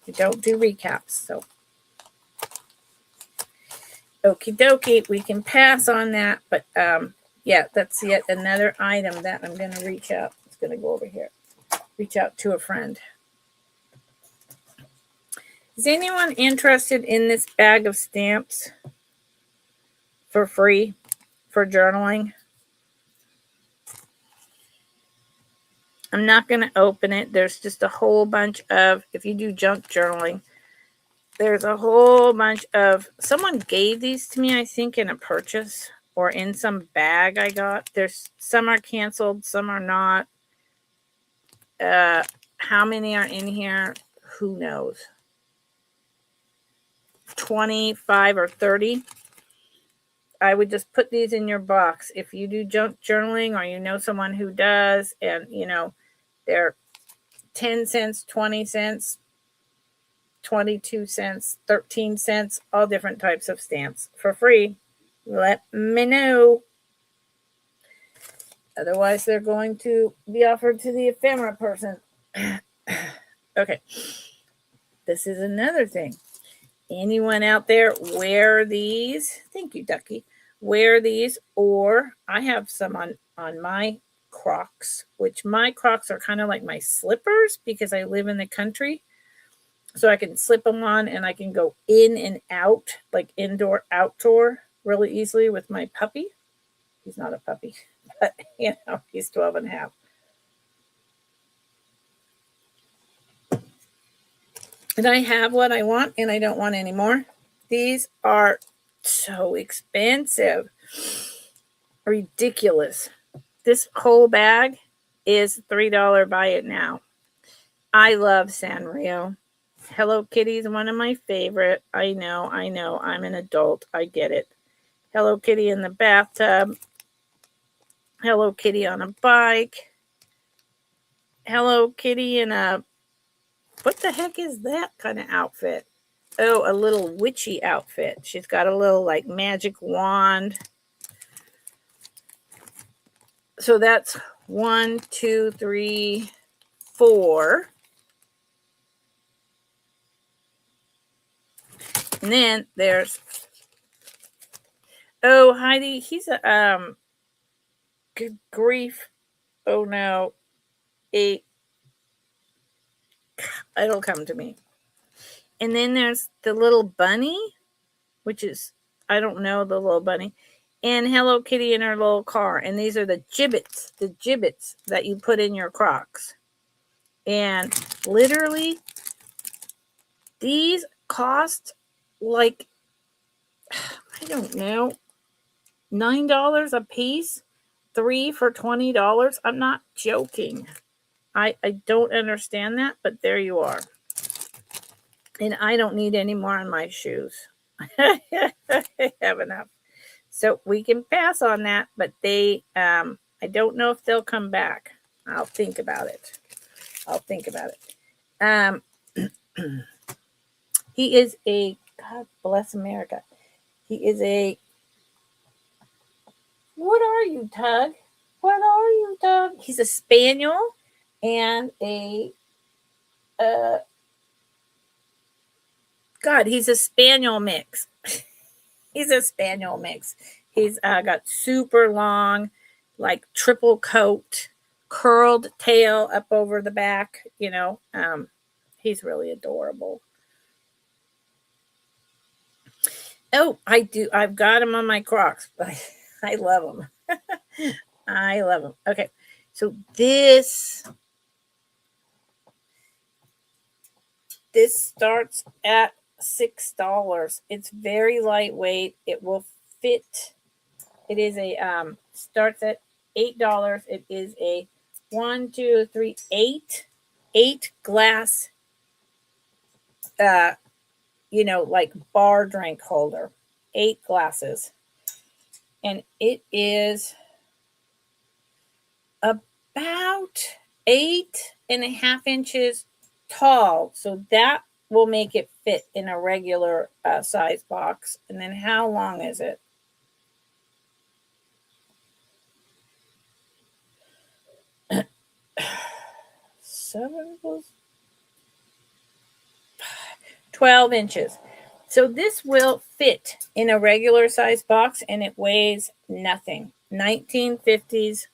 We don't do recaps, so. Okie dokie, we can pass on that, but yeah, that's yet another item that I'm going to reach out. It's going to go over here. Reach out to a friend. Is anyone interested in this bag of stamps for free for journaling? I'm not going to open it. There's just a whole bunch of, if you do junk journaling, there's a whole bunch of, someone gave these to me, I think, in a purchase or in some bag I got. There's some are canceled, some are not. How many are in here? Who knows? 25 or 30. I would just put these in your box. If you do junk journaling or you know someone who does, and you know, they're 10 cents, 20 cents, 22 cents, 13 cents, all different types of stamps for free. Let me know. Otherwise, they're going to be offered to the ephemera person. Okay. This is another thing. Anyone out there wear these? Thank you, Ducky. Wear these, or I have some on my Crocs, which my Crocs are kind of like my slippers because I live in the country. So I can slip them on and I can go in and out, like indoor, outdoor, really easily with my puppy. He's not a puppy, but you know, he's 12 and a half. And I have what I want and I don't want any more. These are so expensive. Ridiculous. This whole bag is $3 buy it now. I love Sanrio. Hello Kitty is one of my favorite. I know. I'm an adult. I get it. Hello Kitty in the bathtub. Hello Kitty on a bike. Hello Kitty in a, what the heck is that kind of outfit? Oh, a little witchy outfit. She's got a little like magic wand. So that's 1, 2, 3, 4. And then there's, oh, Heidi, he's a, good grief. Oh no. It'll come to me. And then there's the little bunny, which is I don't know the little bunny. And Hello Kitty in her little car. And these are the gibbets that you put in your Crocs. And literally, these cost like, I don't know, $9 a piece, 3 for $20. I'm not joking. I don't understand that, but there you are. And I don't need any more on my shoes. I have enough. So we can pass on that, but they, I don't know if they'll come back. I'll think about it. He is a, God bless America. He is a, what are you, Tug? What are you, Tug? He's a spaniel and a, God, he's a spaniel mix. He's a spaniel mix. He's got super long, like triple coat, curled tail up over the back. He's really adorable. Oh, I do. I've got him on my Crocs. I love him. I love him. Okay, so this starts at $6. It's very lightweight. It will fit. It is a starts at $8. It is a 1, 2, 3, 8 glass like bar drink holder. 8 glasses. And it is about 8.5 inches tall. So that will make it fit in a regular size box. And then how long is it? Seven, 12 inches. So this will fit in a regular size box and it weighs nothing. 1950s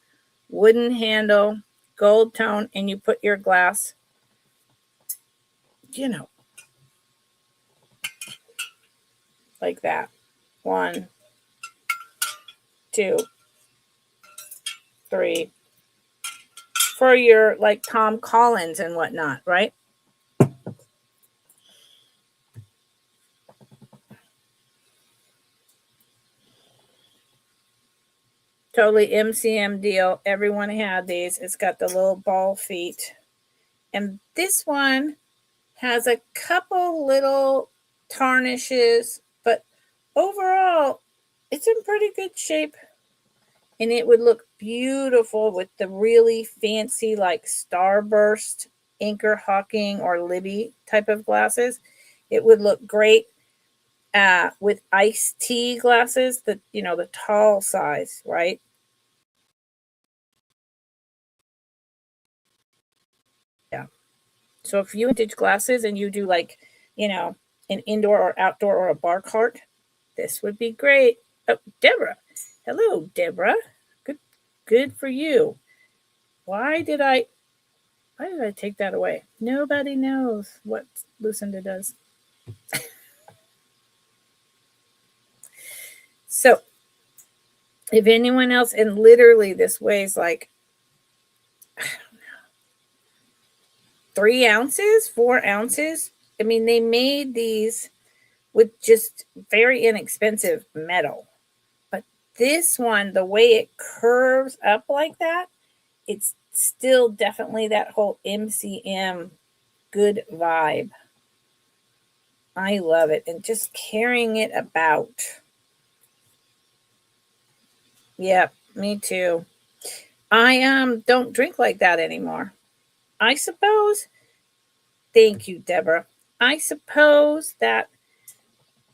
wooden handle, gold tone, and you put your glass, like that. 1, 2, 3. For your like Tom Collins and whatnot, right? Totally MCM deal. Everyone had these. It's got the little ball feet. And this one has a couple little tarnishes, but overall, it's in pretty good shape. And it would look beautiful with the really fancy, like Starburst, Anchor Hawking, or Libby type of glasses. It would look great with iced tea glasses, the tall size, right? Yeah. So if you vintage glasses and you do like, an indoor or outdoor or a bar cart, this would be great. Oh, Deborah. Hello, Deborah. Good for you. Why did I take that away? Nobody knows what Lucinda does. So if anyone else, and literally this weighs like, I don't know, 3 ounces, 4 ounces. I mean, they made these with just very inexpensive metal. But this one, the way it curves up like that, it's still definitely that whole MCM good vibe. I love it. And just carrying it about. Yep, me too. I don't drink like that anymore. I suppose. Thank you, Deborah. I suppose that,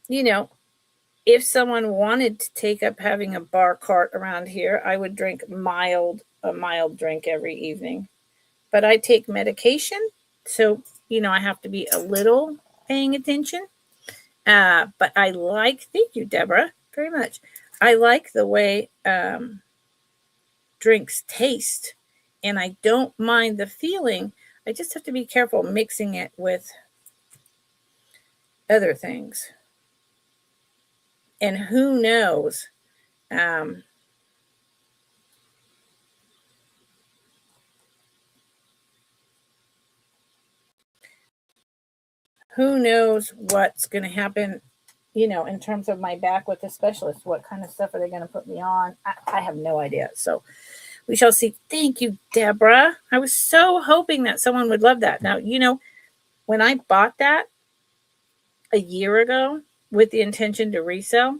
if someone wanted to take up having a bar cart around here, I would drink a mild drink every evening. But I take medication, so I have to be a little paying attention. But I thank you, Deborah, very much. I like the way drinks taste, and I don't mind the feeling. I just have to be careful mixing it with other things. And who knows? Who knows what's going to happen, in terms of my back with the specialist? What kind of stuff are they going to put me on? I have no idea. So we shall see. Thank you, Deborah. I was so hoping that someone would love that. Now, when I bought that a year ago with the intention to resell,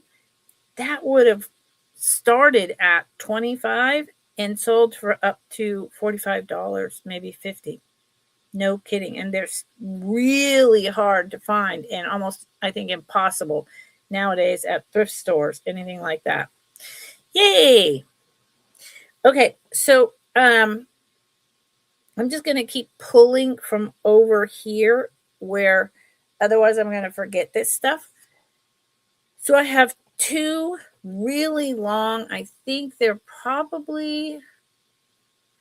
that would have started at $25 and sold for up to $45, maybe $50. No kidding. And they're really hard to find and almost, I think, impossible nowadays at thrift stores, anything like that. Yay. Okay, so I'm just going to keep pulling from over here where otherwise I'm going to forget this stuff. So I have two really long, I think they're probably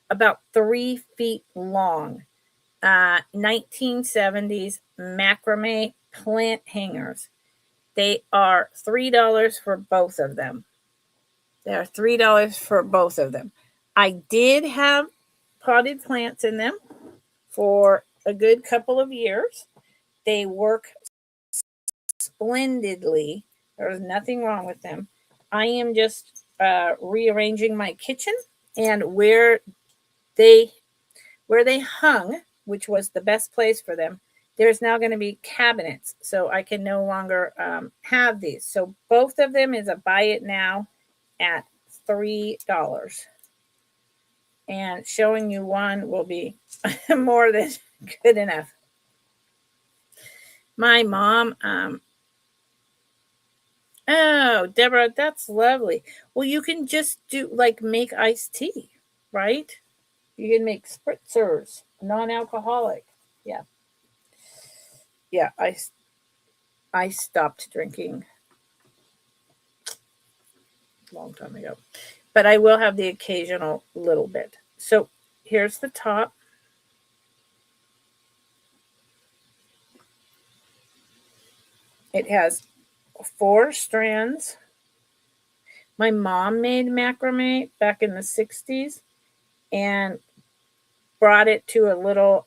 about 3 feet long, 1970s macrame plant hangers. They are $3 for both of them. They are $3 for both of them. I did have potted plants in them for a good couple of years. They work splendidly. There's nothing wrong with them. I am just rearranging my kitchen, and where they hung, which was the best place for them, there's now going to be cabinets, so I can no longer have these. So both of them is a buy it now at $3. And showing you one will be more than good enough. My mom, oh, Deborah, that's lovely. Well, you can just make iced tea, right? You can make spritzers, non-alcoholic. Yeah. Yeah, I stopped drinking a long time ago. But I will have the occasional little bit. So here's the top. It has 4 strands. My mom made macrame back in the 60s and brought it to a little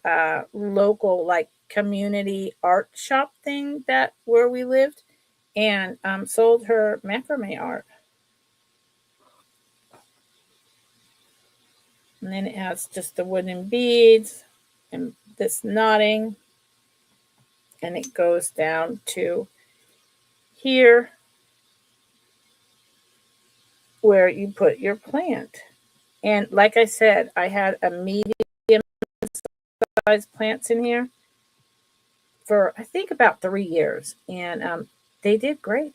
local community art shop thing where we lived, and sold her macrame art. And then it has just the wooden beads and this knotting, and it goes down to here where you put your plant. And like I said, I had a medium sized plants in here for I think about 3 years, and they did great.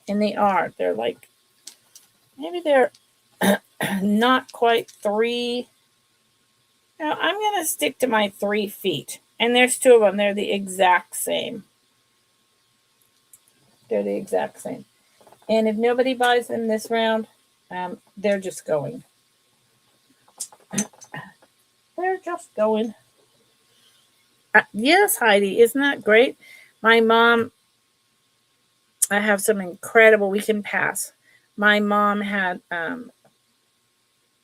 And they're maybe they're not quite 3. Now I'm going to stick to my 3 feet, and there's 2 of them. They're the exact same. They're the exact same. And if nobody buys them this round, they're just going. They're just going. Yes, Heidi, isn't that great? My mom, I have some incredible, we can pass. My mom had an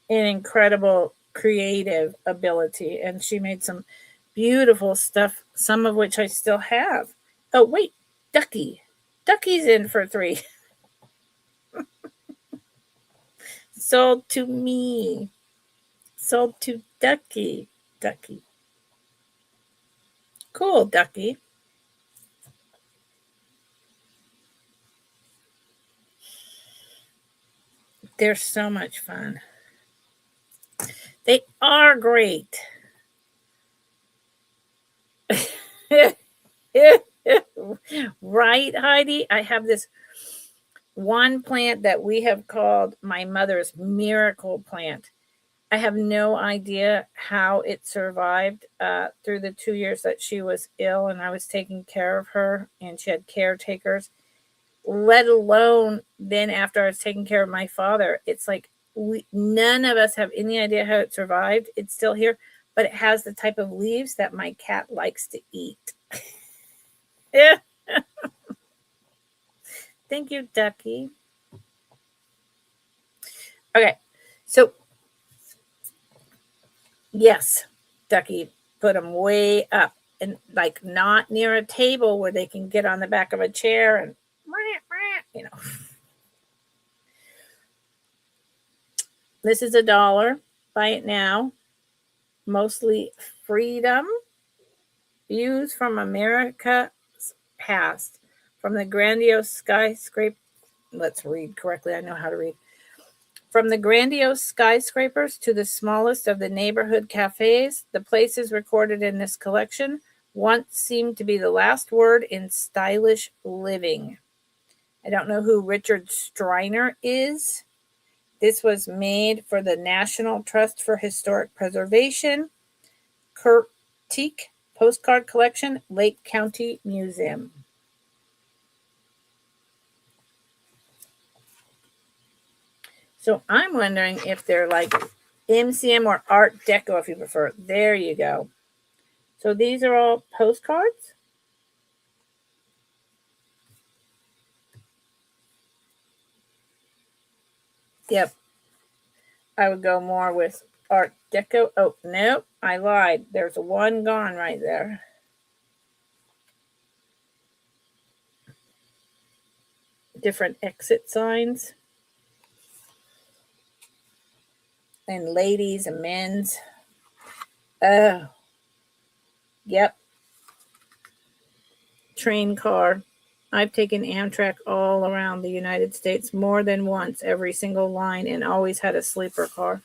incredible creative ability, and she made some beautiful stuff, some of which I still have. Oh, wait, Ducky. Ducky's in for 3. Sold to me. Sold to Ducky. Ducky. Cool, Ducky. They're so much fun. They are great. Right, Heidi? I have this one plant that we have called my mother's miracle plant. I have no idea how it survived through the 2 years that she was ill and I was taking care of her, and she had caretakers, let alone then after I was taking care of my father. It's like none of us have any idea how it survived. It's still here, but it has the type of leaves that my cat likes to eat. Yeah. Thank you, Ducky. Okay, so yes, Ducky, put them way up and like not near a table where they can get on the back of a chair and, you know. This is $1. Buy it now. Mostly freedom. Views from America's past. From the grandiose skyscraper. Let's read correctly. I know how to read. From the grandiose skyscrapers to the smallest of the neighborhood cafes, the places recorded in this collection once seemed to be the last word in stylish living. I don't know who Richard Striner is. This was made for the National Trust for Historic Preservation, Critique Postcard Collection, Lake County Museum. So I'm wondering if they're like MCM or Art Deco, if you prefer. There you go. So these are all postcards. Yep. I would go more with Art Deco. Oh, no, I lied. There's one gone right there. Different exit signs. And ladies and men's. Oh. Yep. Train car. I've taken Amtrak all around the United States more than once, every single line, and always had a sleeper car.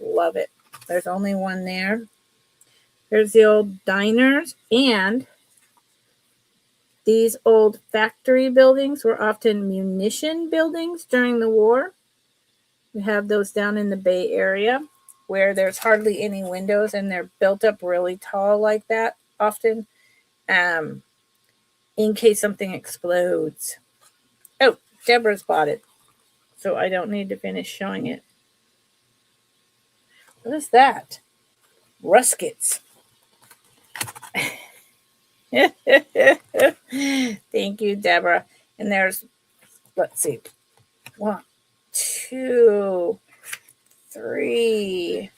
Love it. There's only one there. There's the old diners, and these old factory buildings were often munition buildings during the war. We have those down in the Bay Area where there's hardly any windows and they're built up really tall like that often, in case something explodes. Oh, Deborah's bought it, so I don't need to finish showing it. What is that? Ruskets. Thank you, Deborah. And there's, let's see, 1, 2, 3,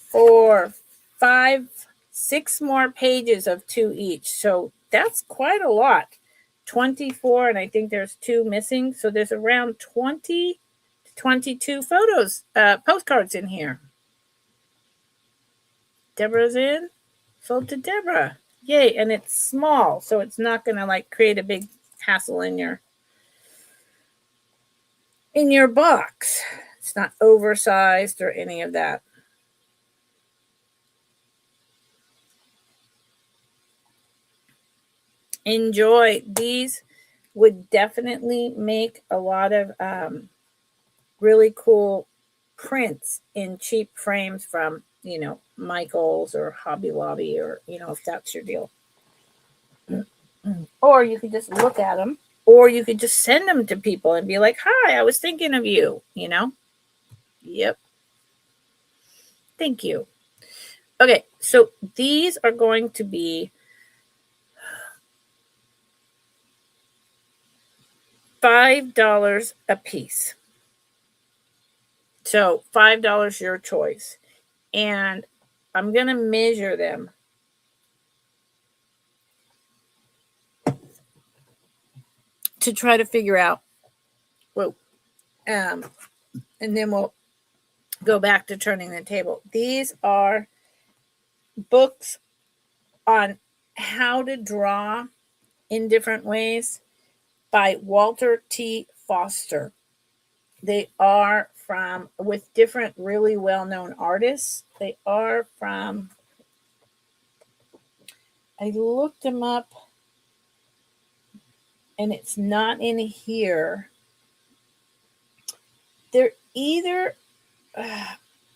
4, 5, 6 more pages of 2 each. So that's quite a lot. 24, and I think there's 2 missing. So there's around 20 to 22 photos, postcards in here. Deborah's in. Sold to Deborah. Yay. And it's small, so it's not going to like create a big hassle in your box. It's not oversized or any of that. Enjoy. These would definitely make a lot of really cool prints in cheap frames from, Michael's or Hobby Lobby, or, if that's your deal. Or you could just look at them, or you could just send them to people and be like, hi, I was thinking of you, Yep. Thank you. Okay, so these are going to be $5 a piece. So $5 your choice. And I'm going to measure them. To try to figure out, and then we'll go back to turning the table. These are books on how to draw in different ways by Walter T. Foster. They are with different really well-known artists. They are from, I looked them up, and it's not in here. They're either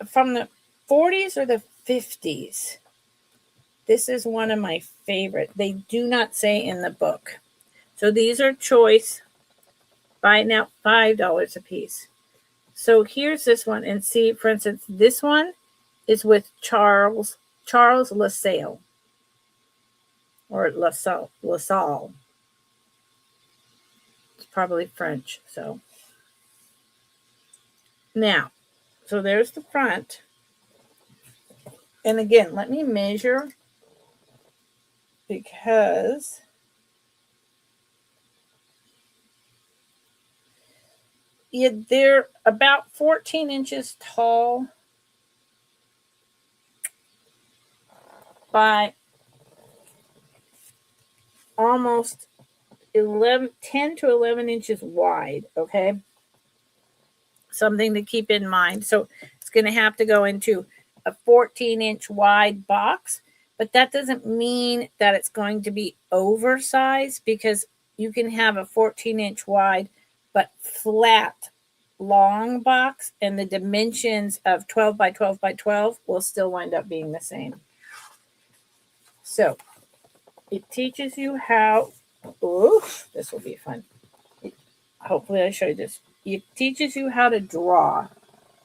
from the 40s or the 50s. This is one of my favorite. They do not say in the book. So these are choice. Buy now, $5 a piece. So here's this one. And see, for instance, this one is with Charles LaSalle. Or LaSalle. It's probably French. So now, so there's the front. And again, let me measure because they're about 14 inches tall by almost 10 to 11 inches wide, okay? Something to keep in mind. So it's going to have to go into a 14-inch wide box, but that doesn't mean that it's going to be oversized, because you can have a 14-inch wide but flat long box, and the dimensions of 12 by 12 by 12 will still wind up being the same. So it teaches you how, this will be fun. Hopefully I show you this. It teaches you how to draw,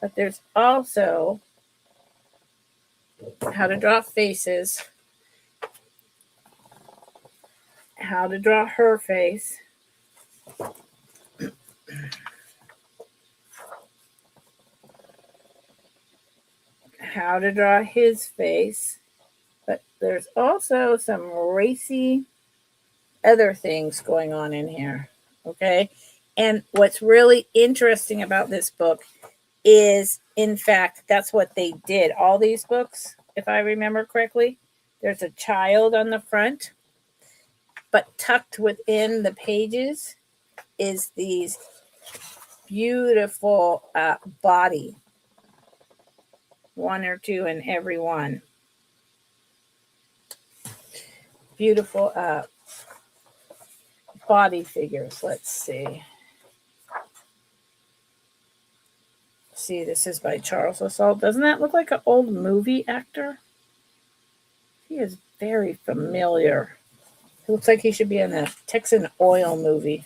but there's also how to draw faces, how to draw her face, how to draw his face, but there's also some racy other things going on in here, okay? And what's really interesting about this book is, in fact, that's what they did. All these books, if I remember correctly, there's a child on the front, but tucked within the pages is these beautiful body, one or two in every one. Beautiful body figures. Let's see. See, this is by Charles Lassalle. Doesn't that look like an old movie actor? He is very familiar. He looks like he should be in a Texan oil movie.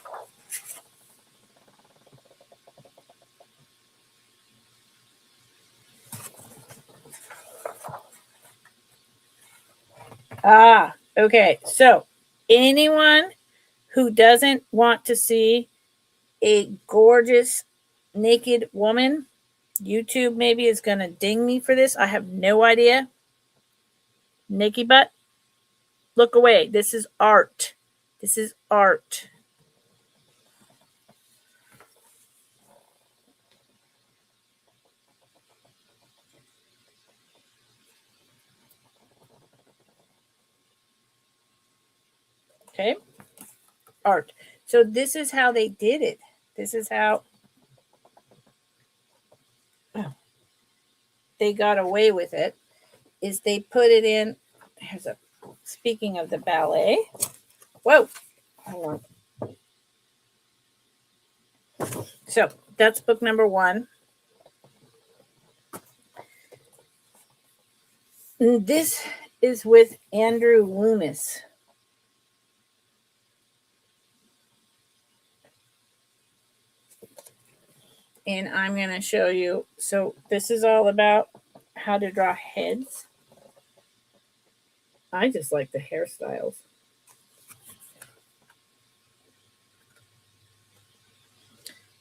Okay. So anyone who doesn't want to see a gorgeous naked woman, YouTube maybe is going to ding me for this. I have no idea. Naked butt. Look away. This is art. This is art. Okay. Art. So this is how they did it. This is how they got away with it, is they put it in. Speaking of the ballet. Whoa. Hold on. So that's book number 1. And this is with Andrew Loomis. And I'm going to show you. So this is all about how to draw heads. I just like the hairstyles.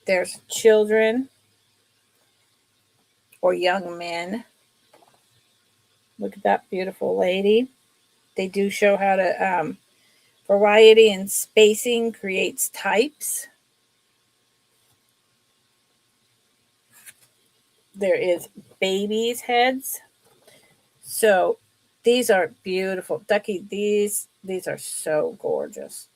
There's children or young men. Look at that beautiful lady. They do show how to, variety and spacing creates types. There is babies' heads. So these are beautiful. Ducky, these are so gorgeous.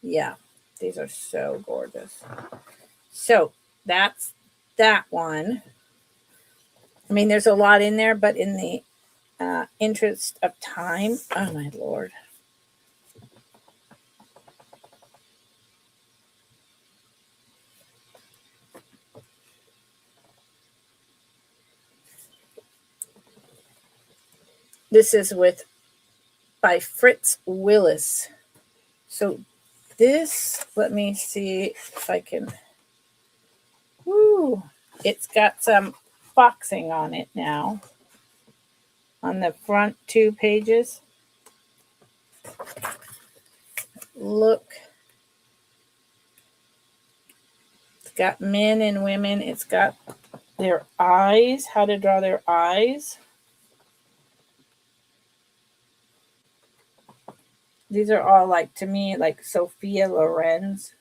Yeah, these are so gorgeous. So that's that one. I mean, there's a lot in there, but in the interest of time, oh my Lord. This is by Fritz Willis. So this, let me see if I can. It's got some boxing on it now. On the front 2 pages. Look It's got men and women. It's got their eyes, how to draw their eyes. These are all like, to me, like Sophia Loren's.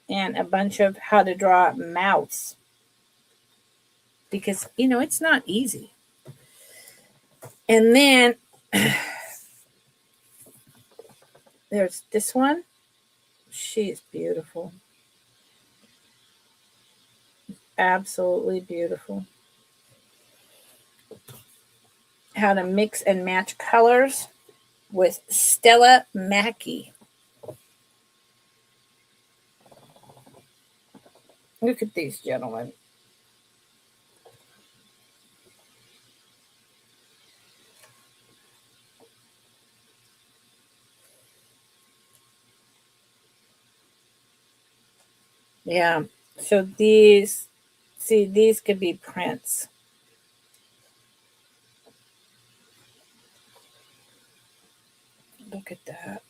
And a bunch of how to draw mouths. Because, you know, it's not easy. And then there's this one. She's beautiful. Absolutely beautiful. How to mix and match colors with Stella Mackey. Look at these gentlemen. Yeah. So these, see, these could be prints. Look at that.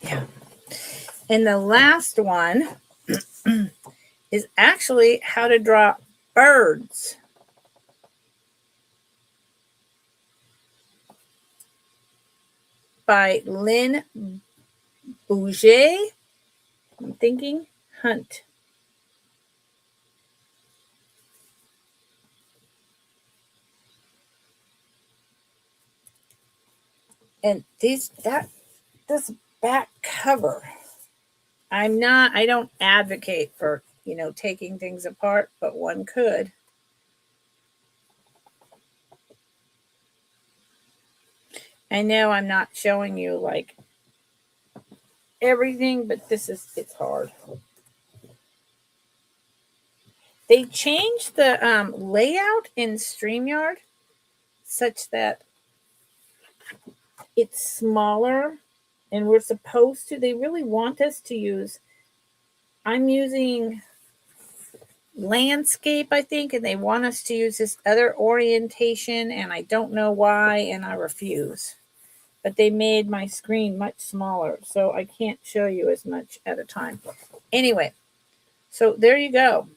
Yeah. And the last one is actually how to draw birds. By Lynn Bouget. I'm thinking Hunt. And this back cover, I don't advocate for, you know, taking things apart, but one could. I know I'm not showing you like everything, but it's hard. They changed the layout in StreamYard such that it's smaller, and we're supposed to, they really want us to use, I'm using landscape, I think, and they want us to use this other orientation, and I don't know why, and I refuse. But they made my screen much smaller, so I can't show you as much at a time. Anyway, so there you go.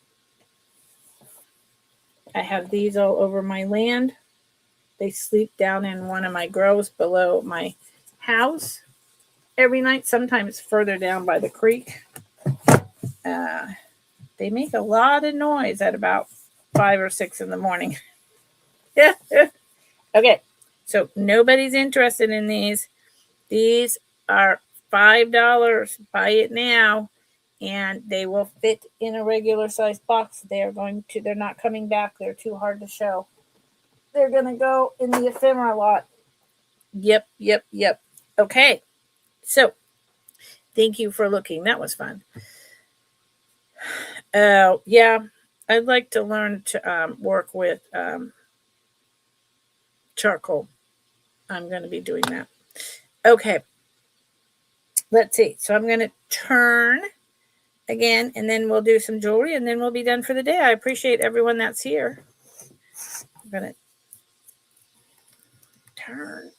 I have these all over my land. They sleep down in one of my grows below my house every night, sometimes further down by the creek. They make a lot of noise at about 5 or 6 in the morning. Okay, so nobody's interested in these. These are $5. Buy it now, and they will fit in a regular size box. They're not coming back. They're too hard to show. They're going to go in the ephemera lot. Yep. Okay, so thank you for looking. That was fun. Yeah, I'd like to learn to work with charcoal. I'm going to be doing that. Okay, let's see. So I'm going to turn again, and then we'll do some jewelry, and then we'll be done for the day. I appreciate everyone that's here. I'm going to turn.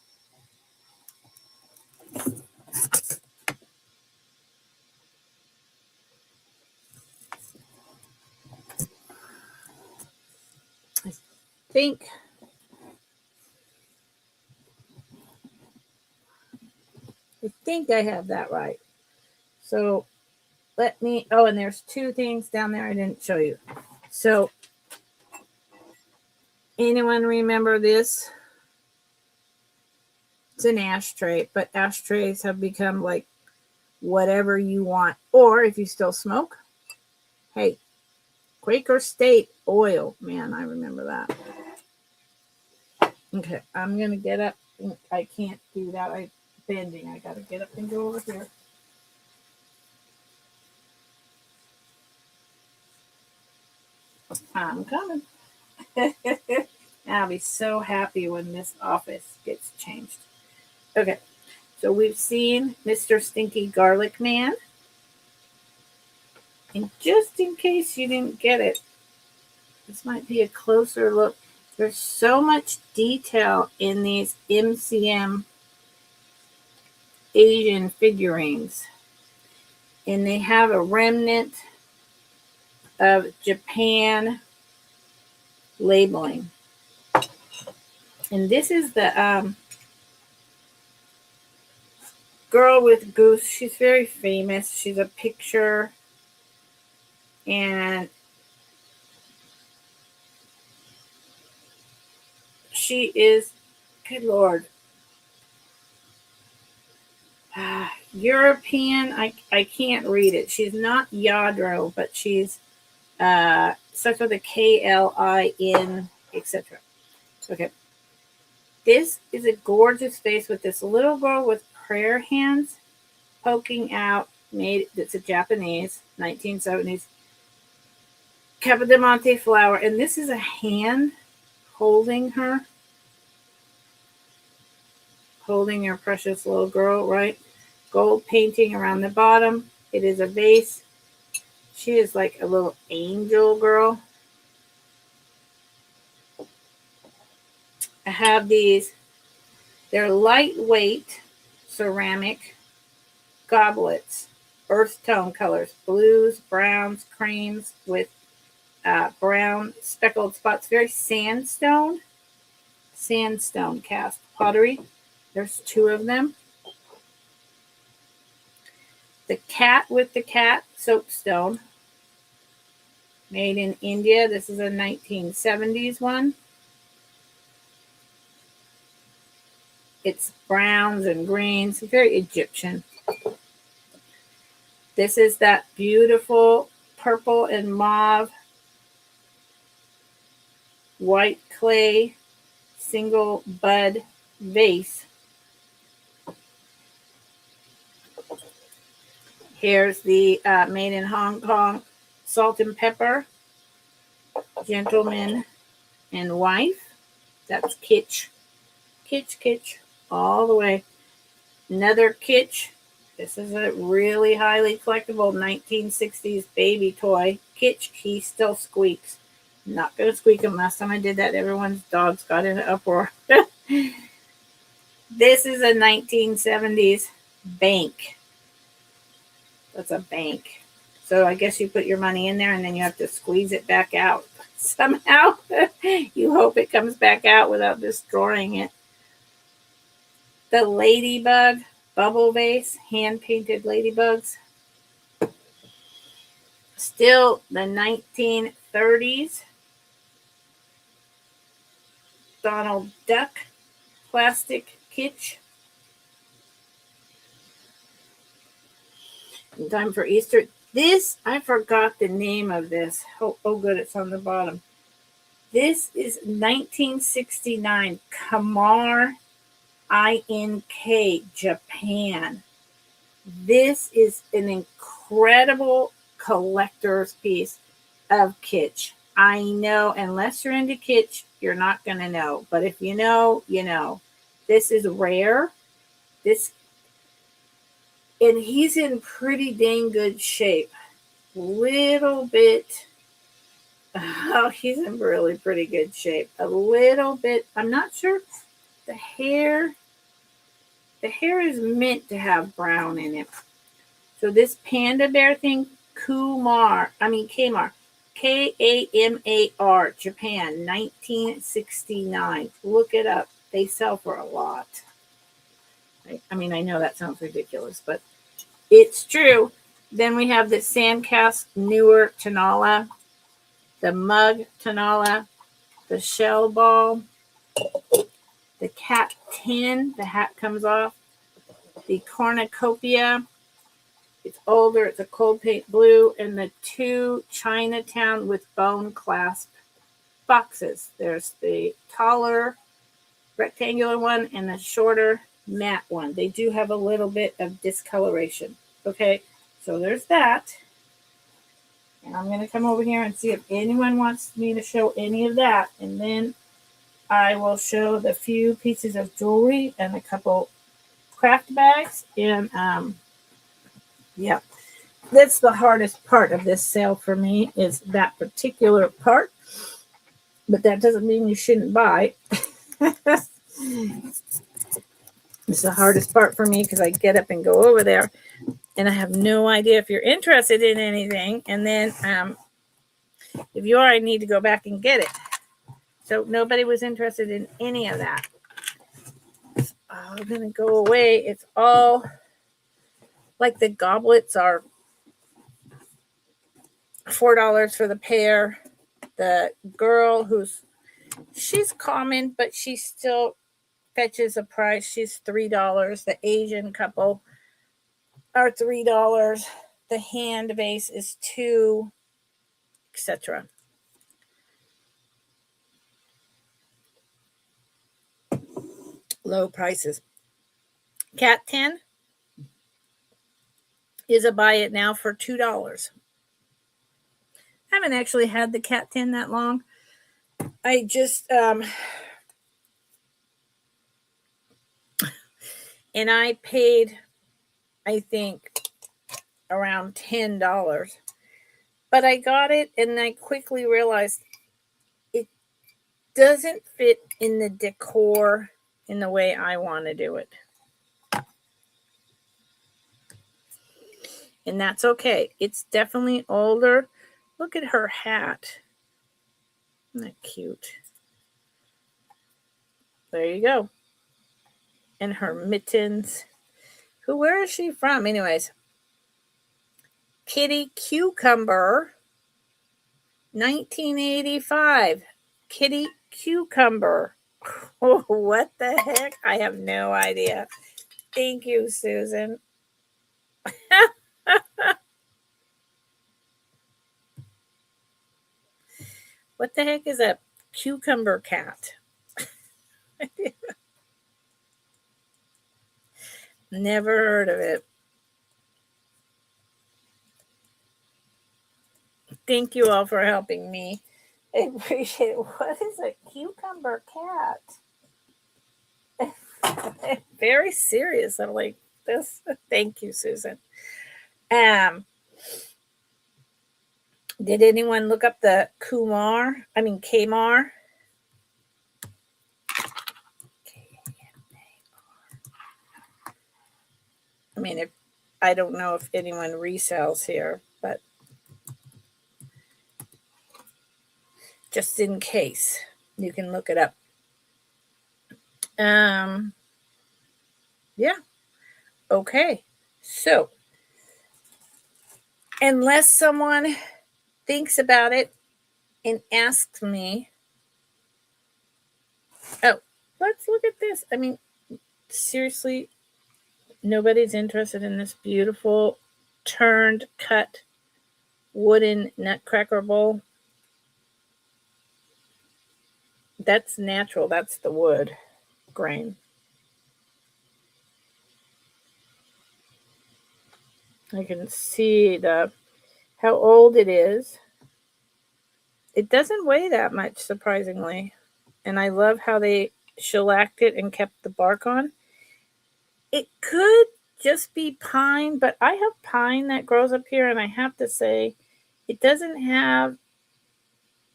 I think I have that right. So let me, and there's 2 things down there I didn't show you. So anyone remember this? It's an ashtray, but ashtrays have become like whatever you want. Or if you still smoke, hey, Quaker State oil. Man, I remember that. Okay, I'm going to get up. I can't do that. I'm bending. I got to get up and go over here. I'm coming. I'll be so happy when this office gets changed. Okay, so we've seen Mr. Stinky Garlic Man. And just in case you didn't get it, this might be a closer look. There's so much detail in these MCM Asian figurines. And they have a remnant of Japan labeling. And this is the girl with goose. She's very famous. She's a picture. And she is, good Lord, European. I can't read it. She's not Yadro, but she's starts with a KLIN, etc. Okay. This is a gorgeous face with this little girl with prayer hands poking out. It's a Japanese 1970s Capodimonte flower, and this is a hand holding her precious little girl, right? Gold painting around the bottom. It is a vase. She is like a little angel girl. I have these. They're lightweight ceramic goblets, earth tone colors, blues, browns, creams with brown speckled spots. Very sandstone cast pottery. There's 2 of them. The cat with the cat soapstone, made in India. This is a 1970s one. It's browns and greens, very Egyptian. This is that beautiful purple and mauve white clay single bud vase. Here's the made in Hong Kong salt and pepper gentleman and wife. That's Kitsch. Kitsch, all the way. Another Kitsch. This is a really highly collectible 1960s baby toy. Kitsch, he still squeaks. I'm not going to squeak him. Last time I did that, everyone's dogs got in an uproar. This is a 1970s bank. That's a bank. So I guess you put your money in there and then you have to squeeze it back out somehow. You hope it comes back out without destroying it. The ladybug bubble vase, hand-painted ladybugs. Still the 1930s Donald Duck plastic Kitsch. In time for Easter. This, I forgot the name of this. Oh, good, it's on the bottom. This is 1969 Kamar INK Japan. This is an incredible collector's piece of Kitsch. I know, unless you're into Kitsch, you're not going to know. But if you know, you know. This is rare. And he's in pretty dang good shape. Little bit. Oh, he's in really pretty good shape. A little bit. I'm not sure. The hair is meant to have brown in it. So this panda bear thing, Kamar, Kamar, Japan, 1969. Look it up. They sell for a lot. I know that sounds ridiculous, but it's true. Then we have the sandcast newer Tanala, the mug Tanala, the shell ball, the cat tin, the hat comes off, the cornucopia, it's older, it's a cold paint blue, and the 2 Chinatown with bone clasp boxes. There's the taller rectangular one and the shorter matte one. They do have a little bit of discoloration. Okay, so there's that. And I'm going to come over here and see if anyone wants me to show any of that. And then I will show the few pieces of jewelry and a couple craft bags. And yeah, that's the hardest part of this sale for me, is that particular part. but that doesn't mean you shouldn't buy. It's the hardest part for me because I get up and go over there and I have no idea if you're interested in anything. And then if you are, I need to go back and get it. So nobody was interested in any of that. It's all going to go away. It's all like the goblets are $4 for the pair. The girl she's common, but she still fetches a price. She's $3. The Asian couple are $3. The hand vase is $2, etc. Low prices. Cat 10 is a buy it now for $2. I haven't actually had the cat 10 that long. I just and I paid, I think, around $10. But I got it and I quickly realized it doesn't fit in the decor in the way I want to do it. And that's okay. It's definitely older. Look at her hat. Isn't that cute? There you go. And her mittens. Where is she from? Anyways. Kitty Cucumber. 1985. Kitty Cucumber. Oh, what the heck? I have no idea. Thank you, Susan. What the heck is a cucumber cat? Never heard of it. Thank you all for helping me. I appreciate it. What is a cucumber cat? Very serious. I'm like this. Thank you, Susan. Did anyone look up the Kmar? I mean, I don't know if anyone resells here, but just in case, you can look it up. Yeah. Okay. So, unless someone thinks about it and asks me, oh, let's look at this. I mean, seriously, nobody's interested in this beautiful turned cut wooden nutcracker bowl. That's natural. That's the wood grain. I can see how old it is. It doesn't weigh that much, surprisingly. And I love how they shellacked it and kept the bark on. It could just be pine, but I have pine that grows up here, and I have to say, it doesn't have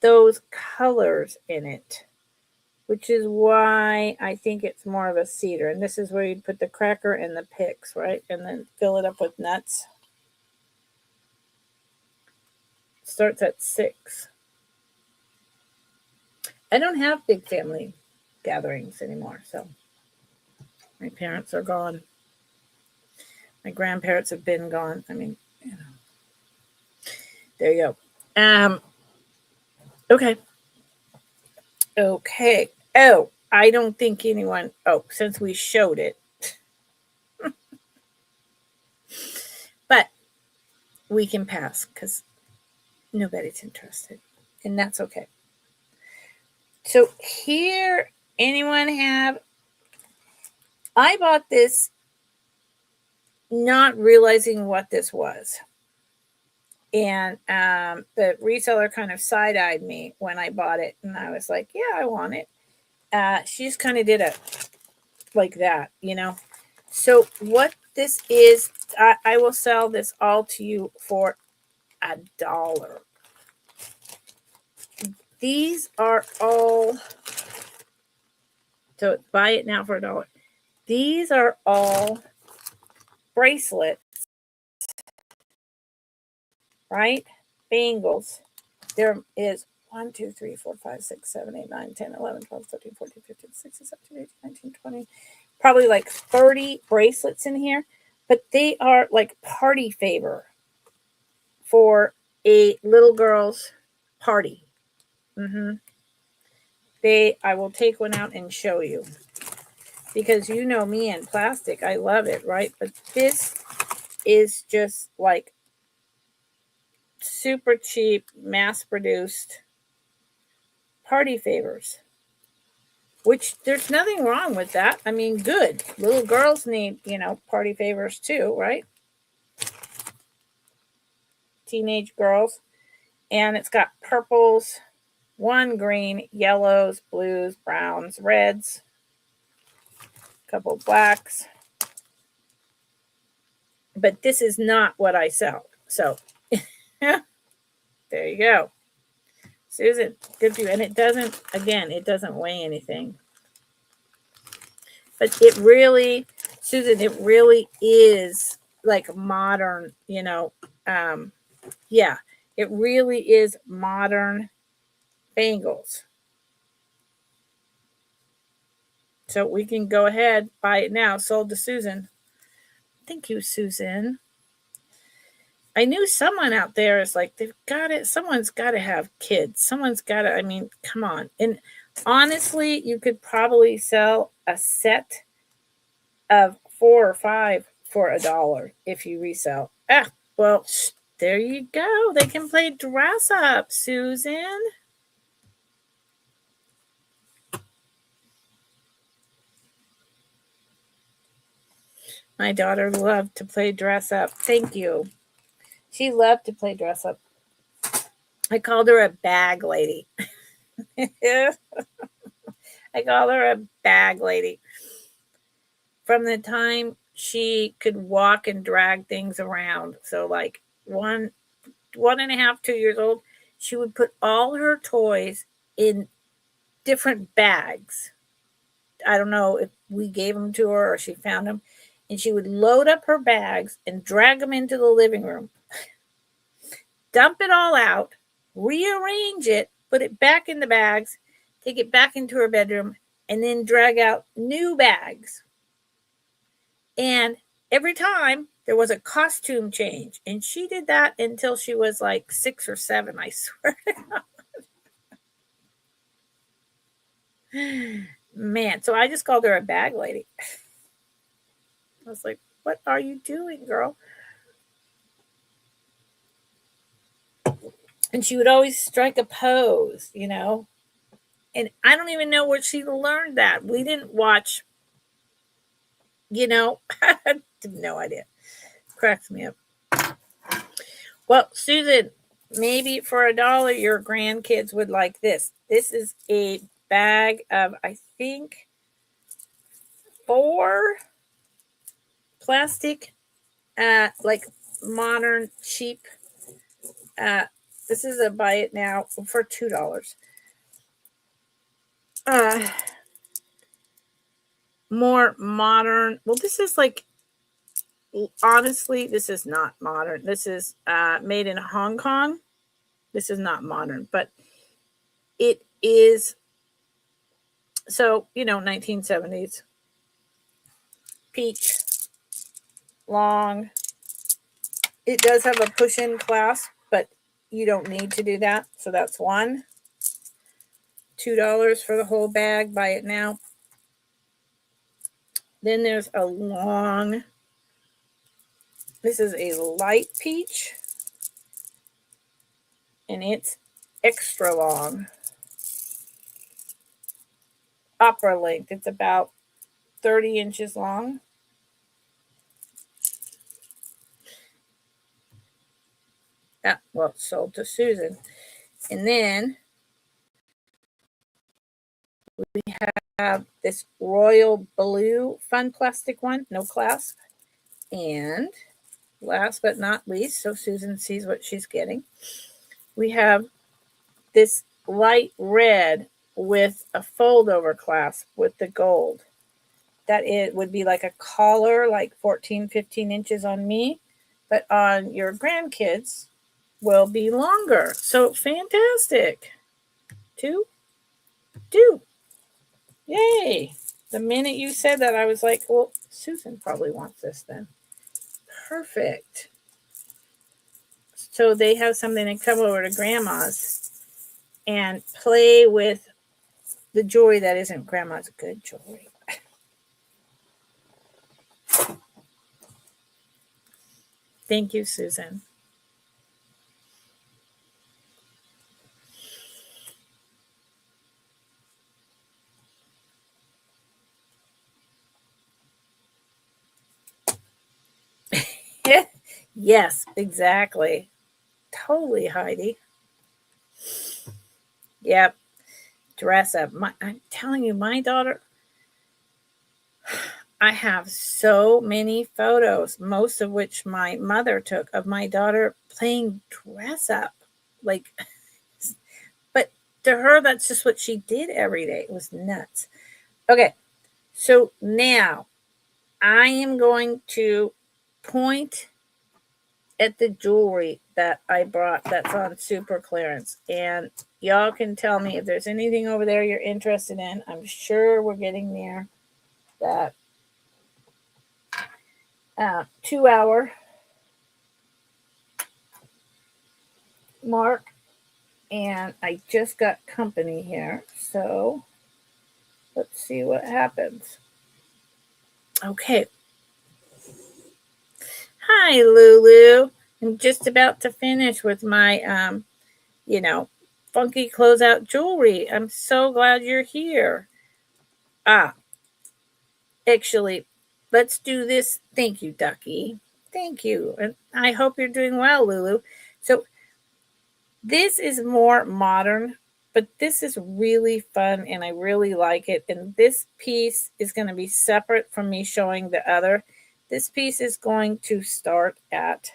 those colors in it, which is why I think it's more of a cedar. And this is where you'd put the cracker and the picks, right? And then fill it up with nuts. It starts at 6. I don't have big family gatherings anymore, so my parents are gone. My grandparents have been gone. I mean, there you go. Okay. Oh, I don't think anyone. Oh, since we showed it, but we can pass because nobody's interested, and that's okay. So here, anyone have? I bought this not realizing what this was. And the reseller kind of side-eyed me when I bought it. And I was like, yeah, I want it. She just kind of did it like that, So what this is, I will sell this all to you for $1. These are all, so buy it now for $1. These are all bracelets, right? Bangles. There is 1, 2, 3, 4, 5, 6, 7, 8, 9, 10, 11, 12, 13, 14, 15, 16, 17, 18, 19, 20. Probably like 30 bracelets in here. But they are like party favor for a little girl's party. I will take one out and show you. Because you know me and plastic. I love it, right? But this is just like super cheap, mass-produced party favors. Which there's nothing wrong with that. I mean, good. Little girls need, party favors too, right? Teenage girls. And it's got purples, 1 green, yellows, blues, browns, reds, a couple blacks. But this is not what I sell. So there you go. Susan, good for you. And it doesn't weigh anything. But it really, Susan, it really is like modern, yeah, it really is modern bangles. So we can go ahead, buy it now. Sold to Susan. Thank you, Susan. I knew someone out there is like, they've got it. Someone's got to have kids. Someone's got to, I mean, come on. And honestly, you could probably sell a set of 4 or 5 for $1 if you resell. Well, there you go. They can play dress up, Susan. My daughter loved to play dress up. Thank you. She loved to play dress up. I called her a bag lady. I called her a bag lady. From the time she could walk and drag things around, so like 1.5, 2 years old, she would put all her toys in different bags. I don't know if we gave them to her or she found them. And she would load up her bags and drag them into the living room, dump it all out, rearrange it, put it back in the bags, take it back into her bedroom, and then drag out new bags. And every time there was a costume change. And she did that until she was like 6 or 7, I swear to God. Man, so I just called her a bag lady. I was like, what are you doing, girl? And she would always strike a pose, And I don't even know where she learned that. We didn't watch, I have no idea. Cracks me up. Well, Susan, maybe for $1, your grandkids would like this. This is a bag of, I think, 4 plastic, like modern, cheap. This is a buy it now for $2. More modern. Well, this is like, honestly, this is not modern. This is made in Hong Kong. This is not modern, but it is, so, 1970s. Peach. Long. It does have a push-in clasp, but you don't need to do that. So that's $1. $2 for the whole bag. Buy it now. Then there's a long. This is a light peach. And it's extra long. Upper length. It's about 30 inches long. Well, sold to Susan. And then we have this royal blue fun plastic one, no clasp. And last but not least, so Susan sees what she's getting, we have this light red with a fold over clasp with the gold. That it would be like a collar, like 14, 15 inches on me, but on your grandkids will be longer. So fantastic. Two. Yay. The minute you said that, I was like, well, Susan probably wants this then. Perfect. So they have something to come over to grandma's and play with the jewelry that isn't grandma's good jewelry. Thank you, Susan. Yes, exactly. Totally, Heidi. Yep. Dress up. I'm telling you, my daughter, I have so many photos, most of which my mother took of my daughter playing dress up. Like, but to her, that's just what she did every day. It was nuts. Okay. So now I am going to point at the jewelry that I brought that's on super clearance. And y'all can tell me if there's anything over there you're interested in. I'm sure we're getting near that 2 hour mark. And I just got company here. So let's see what happens. Okay. Hi, Lulu. I'm just about to finish with my, funky closeout jewelry. I'm so glad you're here. Actually, let's do this. Thank you, Ducky. Thank you. And I hope you're doing well, Lulu. So this is more modern, but this is really fun and I really like it. And this piece is going to be separate from me showing the other. This piece is going to start at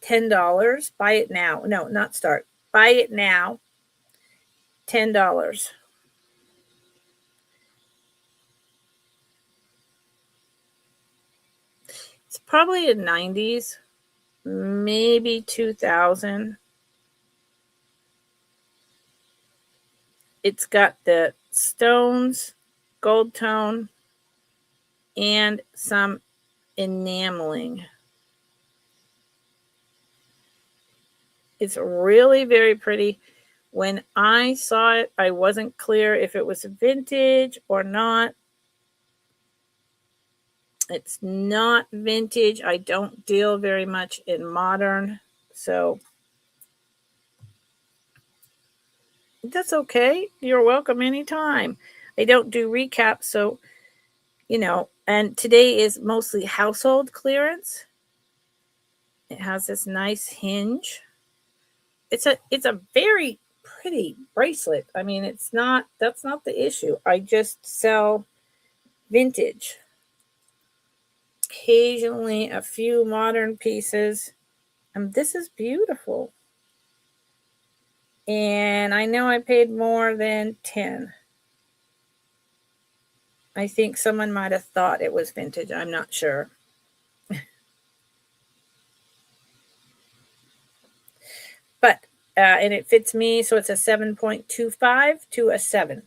$10. Buy it now. No, not start. Buy it now. $10. It's probably in 90s, maybe 2000. It's got the stones, gold tone, and some enameling. It's really very pretty. When I saw it, I wasn't clear if it was vintage or not. It's not vintage. I don't deal very much in modern, so that's okay. You're welcome anytime. I don't do recaps, so and today is mostly household clearance. It has this nice hinge. It's a very pretty bracelet. I mean, that's not the issue. I just sell vintage. Occasionally a few modern pieces. And this is beautiful. And I know I paid more than 10. I think someone might have thought it was vintage. I'm not sure. But and it fits me, so it's a 7.25 to a 7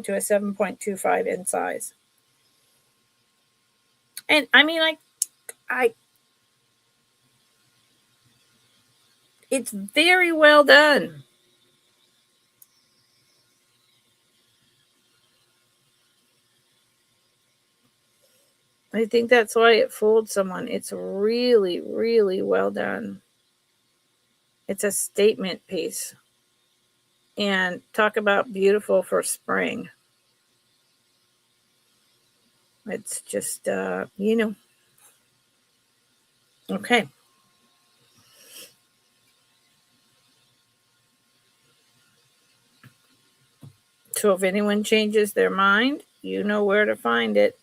to a 7.25 in size. And I mean, I it's very well done. I think that's why it fooled someone. It's really, really well done. It's a statement piece. And talk about beautiful for spring. It's just, Okay. So if anyone changes their mind, you know where to find it.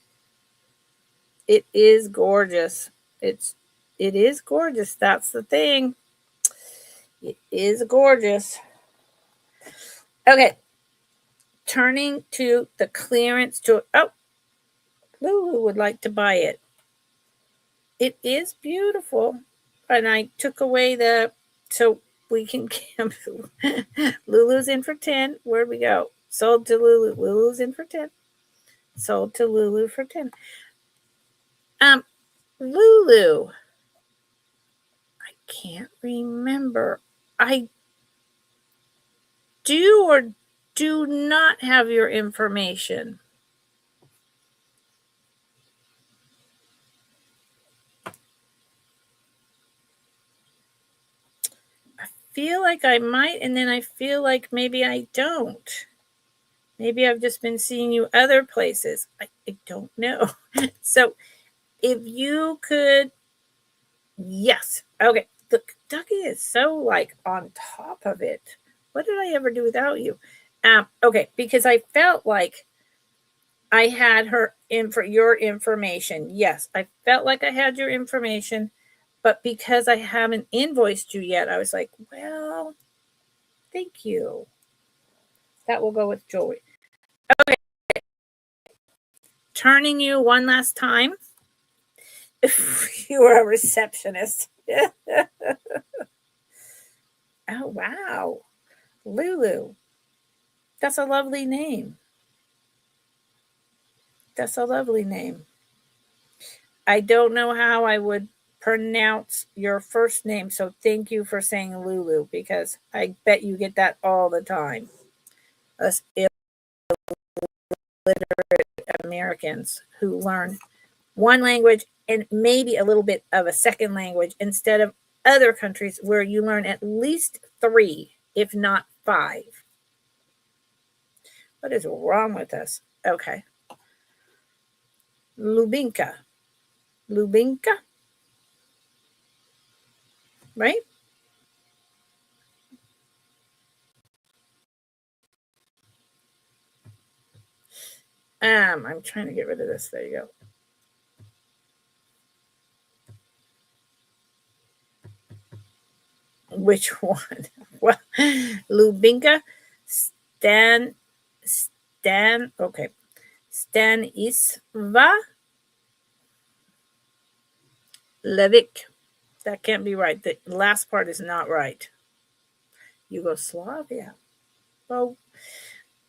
It is gorgeous. It is gorgeous. That's the thing. It is gorgeous. Okay. Turning to the clearance to, oh, Lulu would like to buy it. It is beautiful. And I took away so we can Lulu's in for 10. Where'd we go? Sold to Lulu. Lulu's in for 10. Sold to Lulu for 10. Lulu. I can't remember. I do or do not have your information. I feel like I might, and then I feel like maybe I don't. Maybe I've just been seeing you other places. I don't know. So if you could, yes. Okay. Look, Ducky is so like on top of it. What did I ever do without you? Okay, because I felt like I had her in for your information. Yes, I felt like I had your information, but because I haven't invoiced you yet, I was like, well, thank you. That will go with jewelry. Okay. Turning you one last time. You were a receptionist. Oh, wow. Lulu. That's a lovely name. That's a lovely name. I don't know how I would pronounce your first name, so thank you for saying Lulu, because I bet you get that all the time. Us illiterate Americans who learn one language and maybe a little bit of a second language instead of other countries where you learn at least 3, if not 5. What is wrong with us? Okay. Lubinka. Lubinka? Right? I'm trying to get rid of this. There you go. Which one? Well, Lubinka, okay. Stanisva Levick. That can't be right. The last part is not right. Yugoslavia. Well,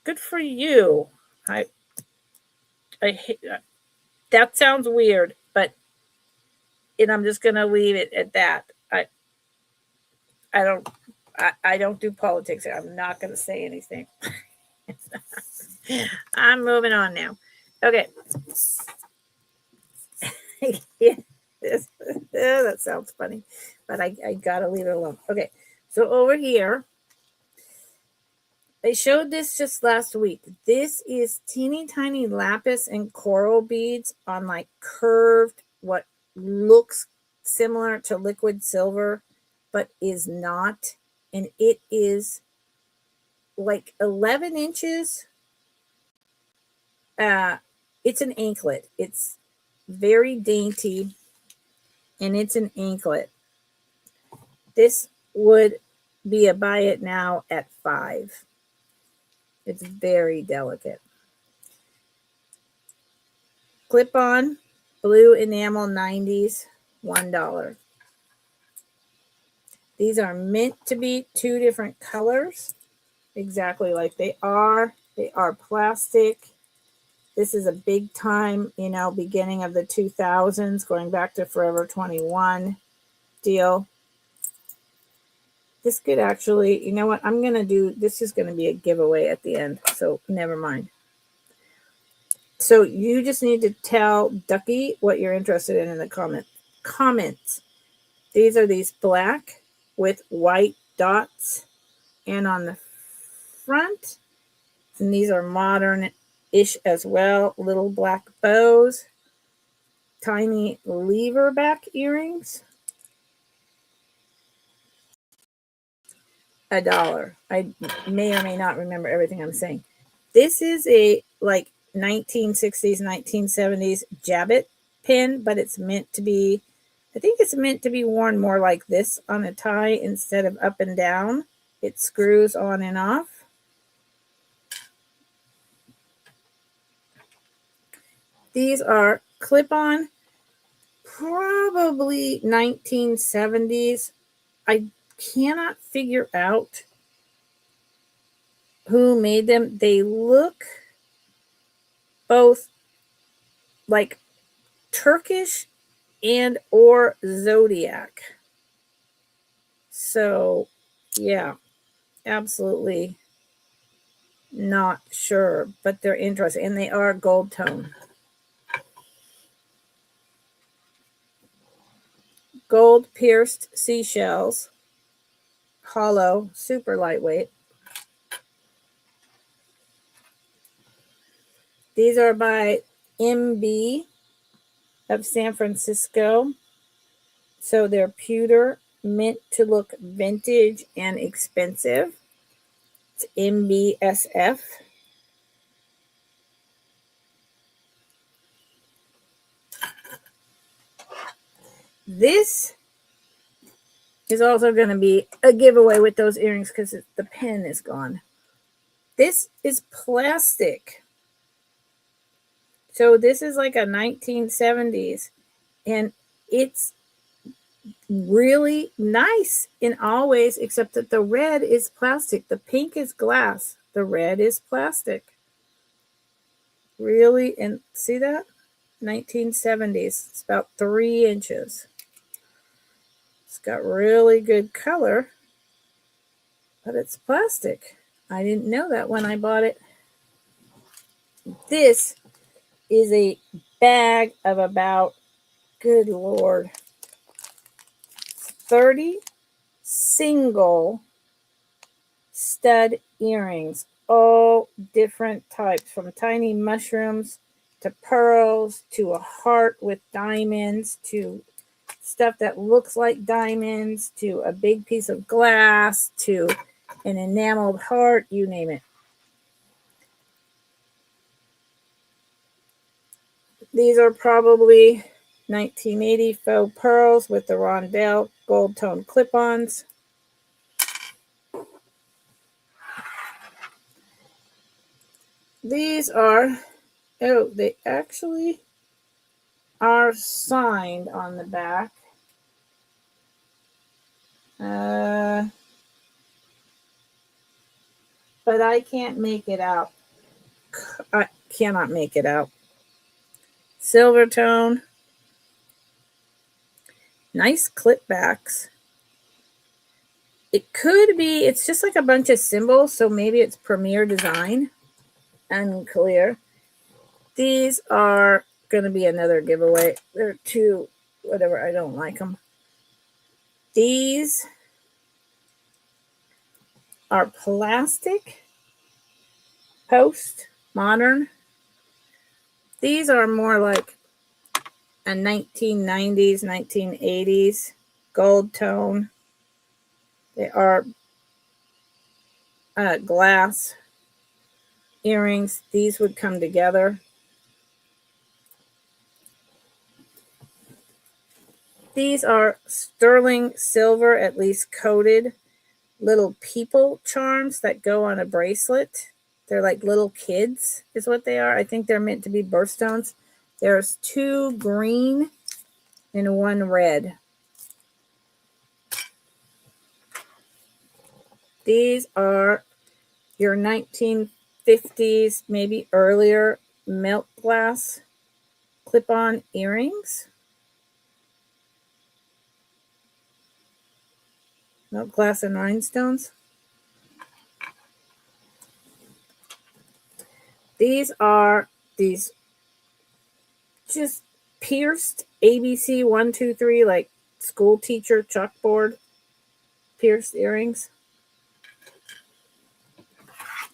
good for you. I hate that. Sounds weird, but I'm just gonna leave it at that. I don't do politics. I'm not gonna say anything. I'm moving on now. Okay. Yeah, that sounds funny, but I gotta leave it alone. Okay, so over here, I showed this just last week. This is teeny tiny lapis and coral beads on like curved, what looks similar to liquid silver, but is not. And it is like 11 inches. It's an anklet. It's very dainty, and it's an anklet. This would be a buy it now at 5. It's very delicate. Clip on, blue enamel 90s, $1. These are meant to be 2 different colors, exactly like they are. They are plastic. This is a big time, beginning of the 2000s, going back to Forever 21 deal. This could actually, you know what, I'm going to do, this is going to be a giveaway at the end, so never mind. So you just need to tell Ducky what you're interested in the comments. These are these black with white dots, and on the front, and these are modern-ish as well, little black bows, tiny lever back earrings. $1. I may or may not remember everything I'm saying. This is a like 1960s, 1970s Jabbit pin, but it's meant to be, I think it's meant to be worn more like this on a tie instead of up and down. It screws on and off. These are clip-on, probably 1970s. I cannot figure out who made them. They look both like Turkish and or Zodiac. So, yeah, absolutely not sure, but they're interesting, and they are gold tone. Gold pierced seashells, hollow, super lightweight. These are by MB of San Francisco. So they're pewter, meant to look vintage and expensive. It's MBSF. This is also going to be a giveaway with those earrings because the pen is gone. This is plastic. So this is like a 1970s, and it's really nice in all ways, except that the red is plastic. The pink is glass. The red is plastic. Really, and see that? 1970s. It's about 3 inches. It's got really good color, but it's plastic. I didn't know that when I bought it. This is a bag of about, good Lord, 30 single stud earrings, all different types, from tiny mushrooms to pearls to a heart with diamonds to stuff that looks like diamonds to a big piece of glass to an enameled heart, you name it. These are probably 1980 faux pearls with the rondelle gold tone clip-ons. These are, oh, they actually are signed on the back. But I can't make it out. I cannot make it out. Silver tone. Nice clip backs. It could be, it's just like a bunch of symbols, so maybe it's Premier Design. Unclear. These are going to be another giveaway. They're too, whatever, I don't like them. These are plastic, post, modern. These are more like a 1990s, 1980s gold tone. They are glass earrings. These would come together. These are sterling silver, at least coated, little people charms that go on a bracelet. They're like little kids is what they are. I think they're meant to be birthstones. There's 2 green and 1 red. These are your 1950s, maybe earlier, melt glass clip-on earrings. Melt glass and rhinestones. These are these just pierced ABC 1, 2, 3, like school teacher chalkboard pierced earrings.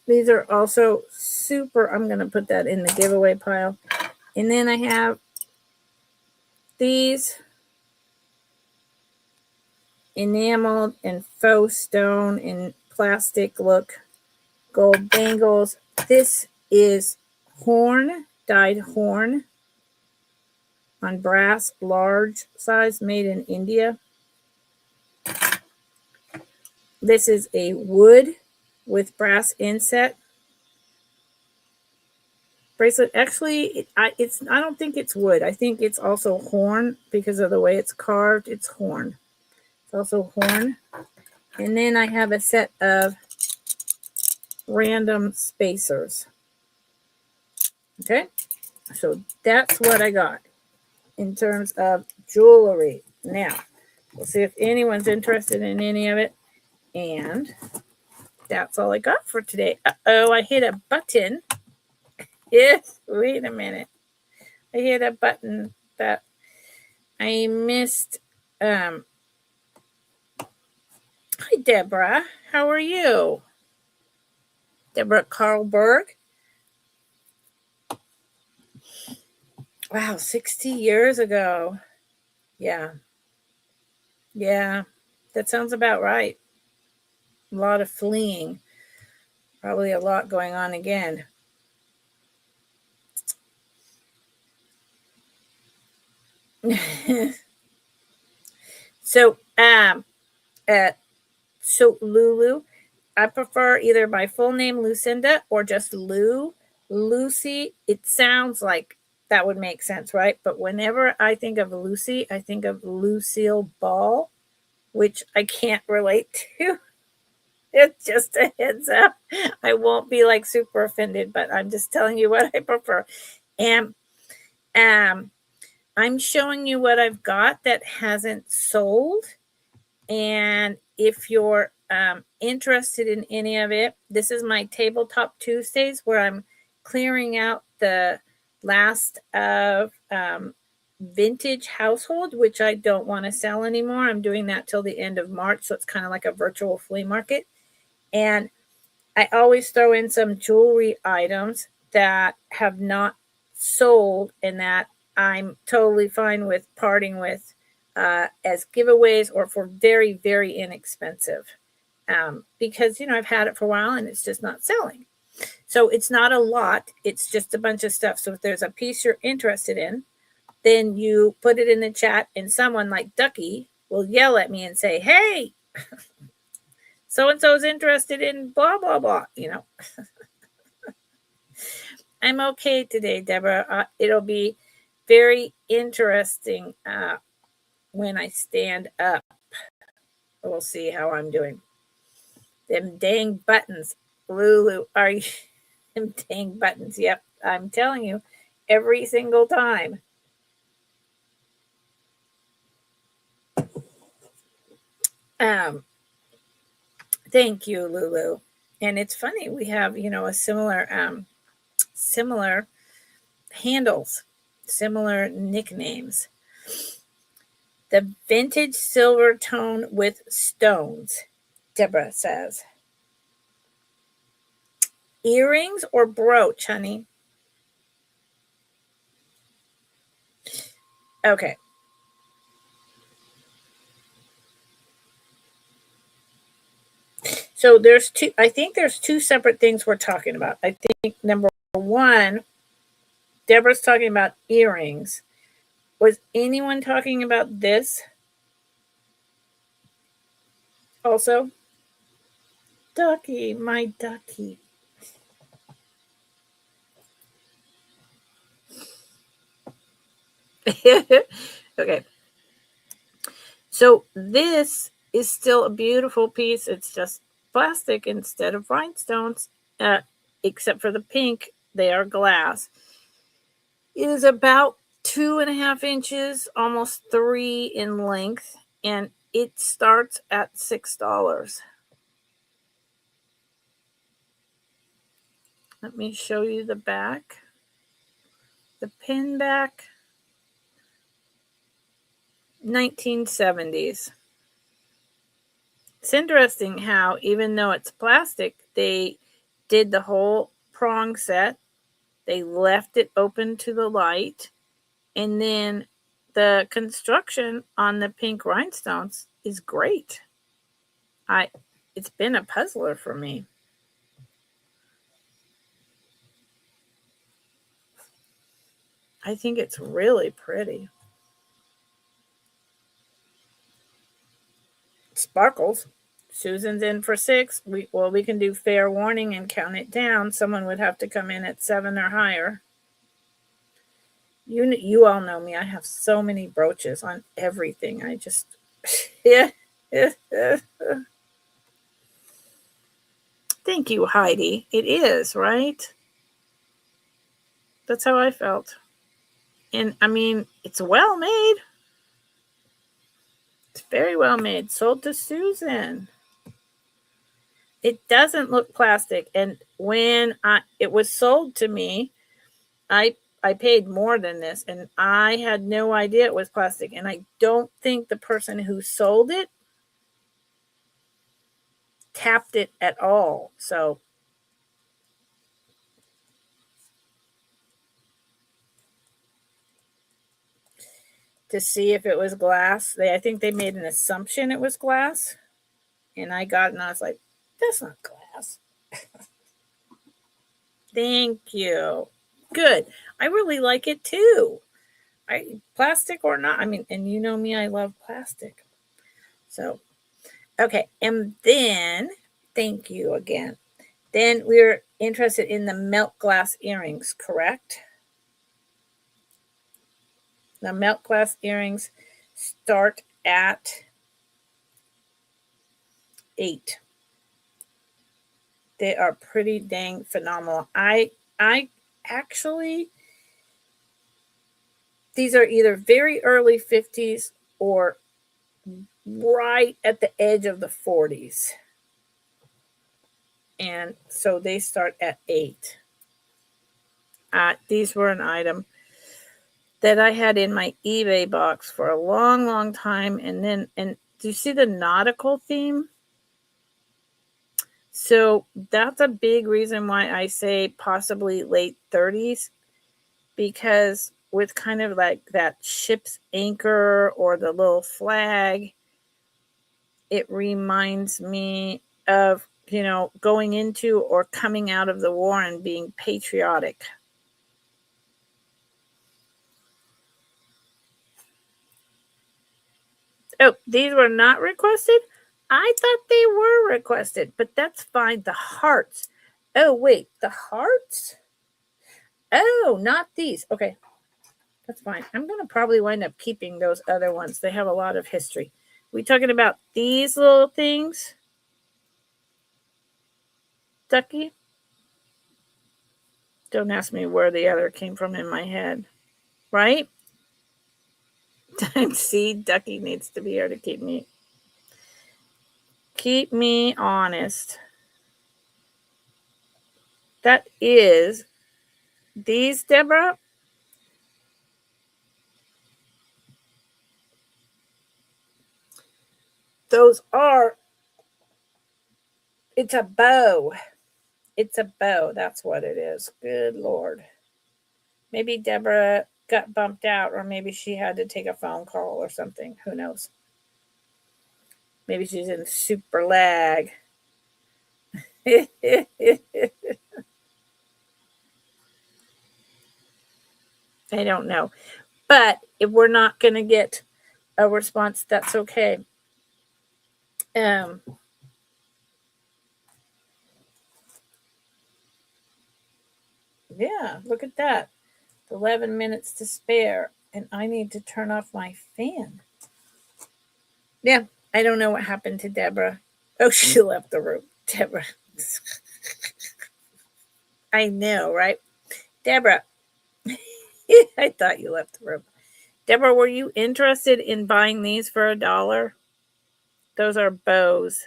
These are also super, I'm going to put that in the giveaway pile. And then I have these enameled and faux stone and plastic look gold bangles. This is horn, dyed horn on brass, large size, made in India. This is a wood with brass inset. bracelet. Actually, I don't think it's wood. I think it's also horn because of the way it's carved. It's horn. It's also horn. And then I have a set of random spacers. Okay, so that's what I got in terms of jewelry. Now, we'll see if anyone's interested in any of it. And that's all I got for today. Uh-oh, I hit a button. Yes, wait a minute. I hit a button that I missed. Hi, Deborah. How are you? Deborah Carlberg. Wow, 60 years ago. Yeah. Yeah, that sounds about right. A lot of fleeing. Probably a lot going on again. So, Lulu, I prefer either my full name Lucinda or just Lou. Lucy, it sounds like that would make sense, right? But whenever I think of Lucy, I think of Lucille Ball, which I can't relate to. It's just a heads up. I won't be like super offended, but I'm just telling you what I prefer. And I'm showing you what I've got that hasn't sold. And if you're interested in any of it, this is my Tabletop Tuesdays where I'm clearing out the last of vintage household, which I don't want to sell anymore. I'm doing that till the end of March, so it's kind of like a virtual flea market. And I always throw in some jewelry items that have not sold and that I'm totally fine with parting with as giveaways or for very, very inexpensive. Because, I've had it for a while and it's just not selling. So it's not a lot. It's just a bunch of stuff. So if there's a piece you're interested in, then you put it in the chat and someone like Ducky will yell at me and say, hey, so-and-so's interested in blah, blah, blah, I'm okay today, Deborah. It'll be very interesting when I stand up. We'll see how I'm doing. Them dang buttons. Lulu, are you? Them dang buttons. Yep, I'm telling you, every single time. Thank you, Lulu. And it's funny, we have, a similar handles, similar nicknames. The vintage silver tone with stones, Deborah says. Earrings or brooch, honey? Okay. So I think there's two separate things we're talking about. I think number one, Deborah's talking about earrings. Was anyone talking about this? Also? Ducky, my ducky. Okay. So this is still a beautiful piece. It's just plastic instead of rhinestones, except for the pink. They are glass. It is about 2.5 inches, almost 3 in length, and it starts at $6. Let me show you the back. The pin back, 1970s. It's interesting how, even though it's plastic, they did the whole prong set. They left it open to the light. And then the construction on the pink rhinestones is great. It's been a puzzler for me. I think it's really pretty. Sparkles. Susan's in for 6. We can do fair warning and count it down. Someone would have to come in at 7 or higher. You all know me. I have so many brooches on everything. I just yeah. Thank you, Heidi. It is, right? That's how I felt. And I mean, it's well made. It's very well made. Sold to Susan. It doesn't look plastic. And when it was sold to me, I paid more than this, and I had no idea it was plastic. And I don't think the person who sold it tapped it at all. So to see if it was glass, I think they made an assumption it was glass. And I got it and I was like, that's not glass. Thank you. Good. I really like it too. Plastic or not. I mean, and you know me, I love plastic. So, okay. And then, thank you again. Then we're interested in the melt glass earrings, correct? The melt glass earrings start at 8. They are pretty dang phenomenal. I actually, these are either very early 50s or right at the edge of the 40s. And so they start at 8. These were an item that I had in my eBay box for a long time. And do you see the nautical theme? So that's a big reason why I say possibly late 30s, because with kind of like that ship's anchor or the little flag, it reminds me of, going into or coming out of the war and being patriotic. Oh, these were not requested? I thought they were requested, but that's fine. The hearts. Oh, wait, the hearts? Oh, not these. Okay, that's fine. I'm going to probably wind up keeping those other ones. They have a lot of history. We talking about these little things? Ducky? Don't ask me where the other came from in my head. Right? See, Ducky needs to be here to keep me honest. That is these, Deborah. Those are, it's a bow. It's a bow. That's what it is. Good Lord. Maybe Deborah got bumped out, or maybe she had to take a phone call or something. Who knows? Maybe she's in super lag. I don't know. But if we're not going to get a response, that's okay. Yeah, look at that. 11 minutes to spare, and I need to turn off my fan. Yeah, I don't know what happened to Deborah. Oh, she left the room. Deborah. I know, right? Deborah. I thought you left the room. Deborah, were you interested in buying these for $1? Those are bows.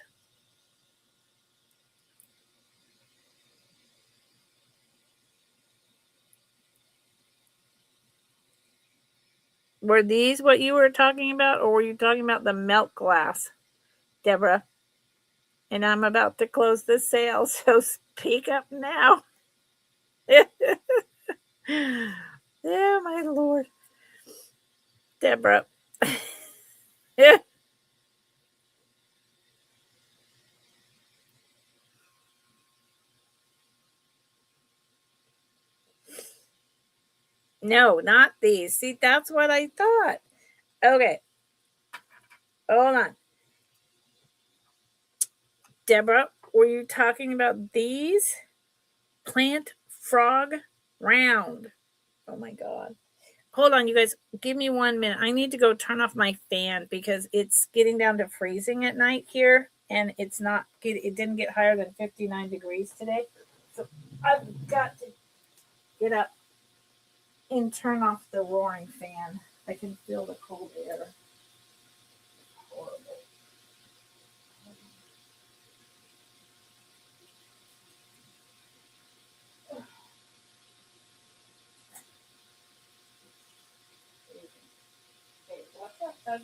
Were these what you were talking about, or were you talking about the melt glass, Deborah? And I'm about to close the sale, so speak up now. Yeah, my Lord. Deborah. No, not these. See, that's what I thought. Okay. Hold on. Deborah, were you talking about these? Plant frog round. Oh my God. hold on, you guys. Give me 1 minute. I need to go turn off my fan because it's getting down to freezing at night here, and it didn't get higher than 59 degrees today. So I've got to get up and turn off the roaring fan. I can feel the cold air. Horrible. Okay, what's up, bud?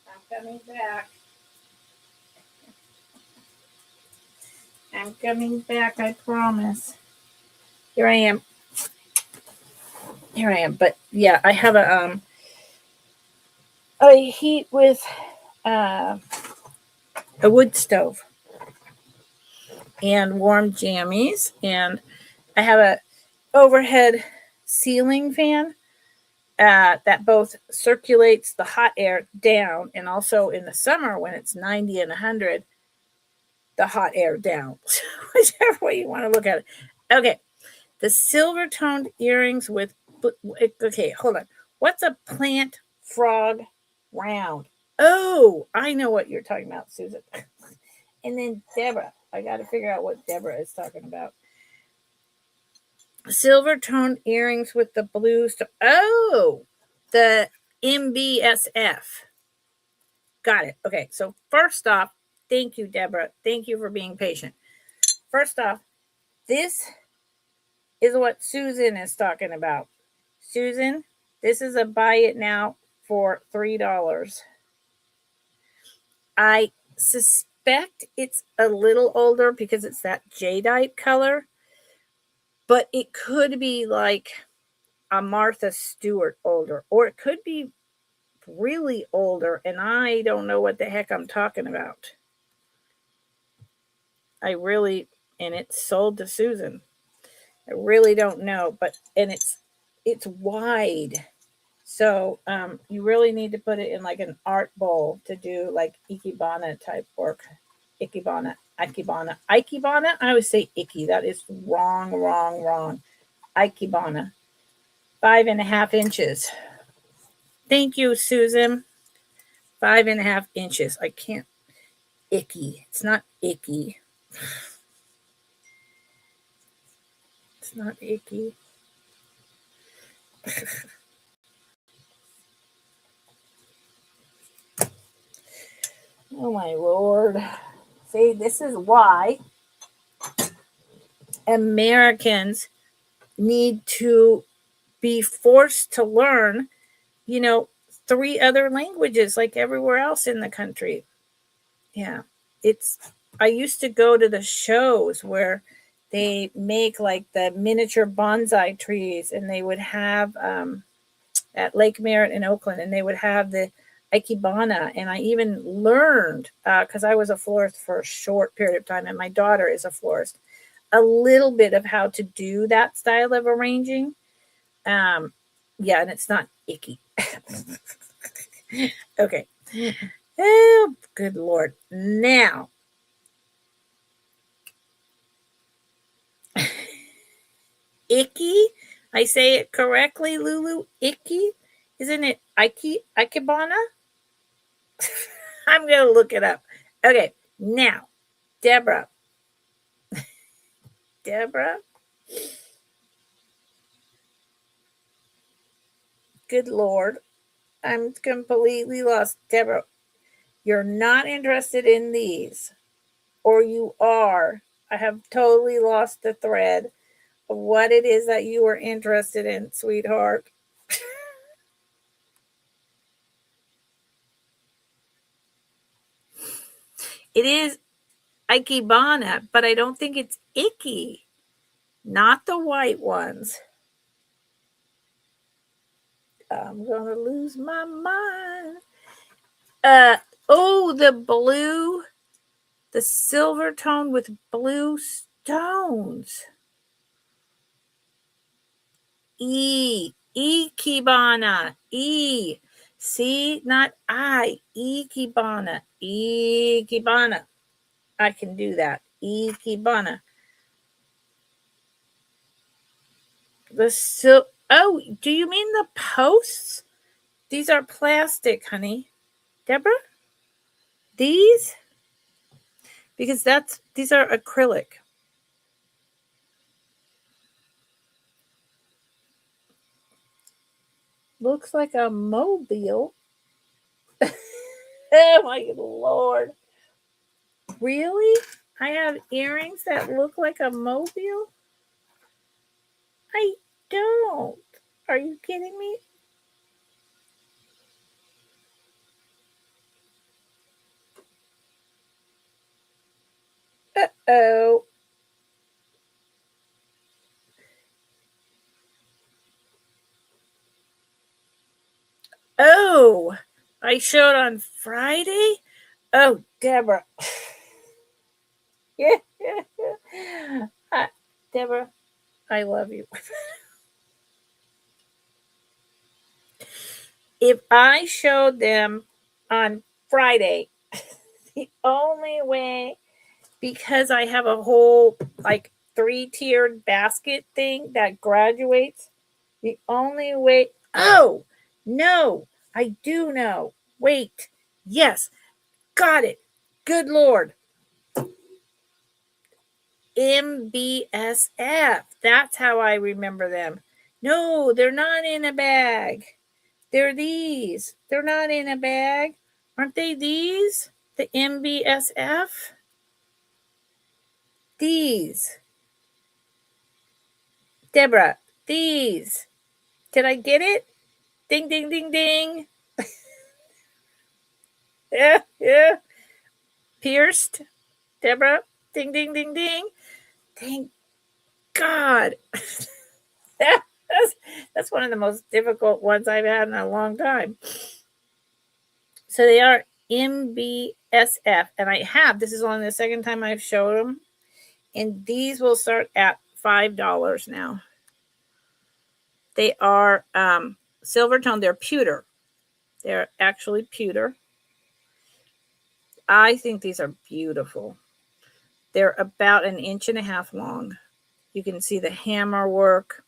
I'm coming back. I'm coming back, I promise. Here I am. But yeah, I have a heat with a wood stove and warm jammies, and I have a overhead ceiling fan that both circulates the hot air down, and also in the summer when it's 90 and 100, the hot air down. Whichever way you want to look at it. Okay, the silver toned earrings with. Okay, hold on. What's a plant frog round? Oh, I know what you're talking about, Susan. And then Deborah. I got to figure out what Deborah is talking about. Silver toned earrings with the blue. Oh, the MBSF. Got it. Okay, so first off, thank you, Deborah. Thank you for being patient. First off, this is what Susan is talking about. Susan, this is a buy it now for $3. I suspect it's a little older because it's that jadeite color, but it could be like a Martha Stewart older, or it could be really older, and I don't know what the heck I'm talking about. And it's sold to Susan. I really don't know, and it's wide. So you really need to put it in like an art bowl to do like ikebana type work. Ikebana. I always say icky. That is wrong. Ikebana. 5.5 inches. Thank you, Susan. 5.5 inches. I can't. Icky. It's not icky. It's not icky. Oh my Lord. See, this is why Americans need to be forced to learn, 3 other languages like everywhere else in the country. Yeah. I used to go to the shows where they make like the miniature bonsai trees, and they would have at Lake Merritt in Oakland, and they would have the ikebana. And I even learned, because I was a florist for a short period of time, and my daughter is a florist, a little bit of how to do that style of arranging. Yeah, and it's not icky. Okay. Oh, good Lord. Now, icky. I say it correctly, Lulu. Icky. Isn't it ikebana? I'm going to look it up. Okay. Now, Deborah. Good Lord. I'm completely lost. Deborah, you're not interested in these. Or you are. I have totally lost the thread of what it is that you were interested in, sweetheart. It is ikebana, but I don't think it's icky. Not the white ones. I'm going to lose my mind. The blue, the silver tone with blue stones. Ikebana. See, not I. Ikebana. I can do that. Ikebana. Oh, do you mean the posts? These are plastic, honey. Deborah? These? Because these are acrylic. Looks like a mobile. Oh my Lord. Really? I have earrings that look like a mobile? I don't. Are you kidding me? Uh-oh. Oh, I showed on Friday? Oh, Deborah. Yeah. Deborah, I love you. If I showed them on Friday, the only way, because I have a whole like 3-tiered basket thing that graduates, the only way. Oh, no, I do know. Wait. Yes, got it. Good Lord. MBSF. That's how I remember them. No, they're not in a bag. They're these. They're not in a bag. Aren't they these? The MBSF? These. Deborah, these. Did I get it? Ding, ding, ding, ding. Yeah, yeah. Pierced. Deborah, ding, ding, ding, ding. Thank God. that's one of the most difficult ones I've had in a long time. So they are MBSF, and this is only the second time I've showed them, and these will start at $5 now. They are silver tone. They're pewter. They're actually pewter. I think these are beautiful. They're about 1.5 inches long. You can see the hammer work.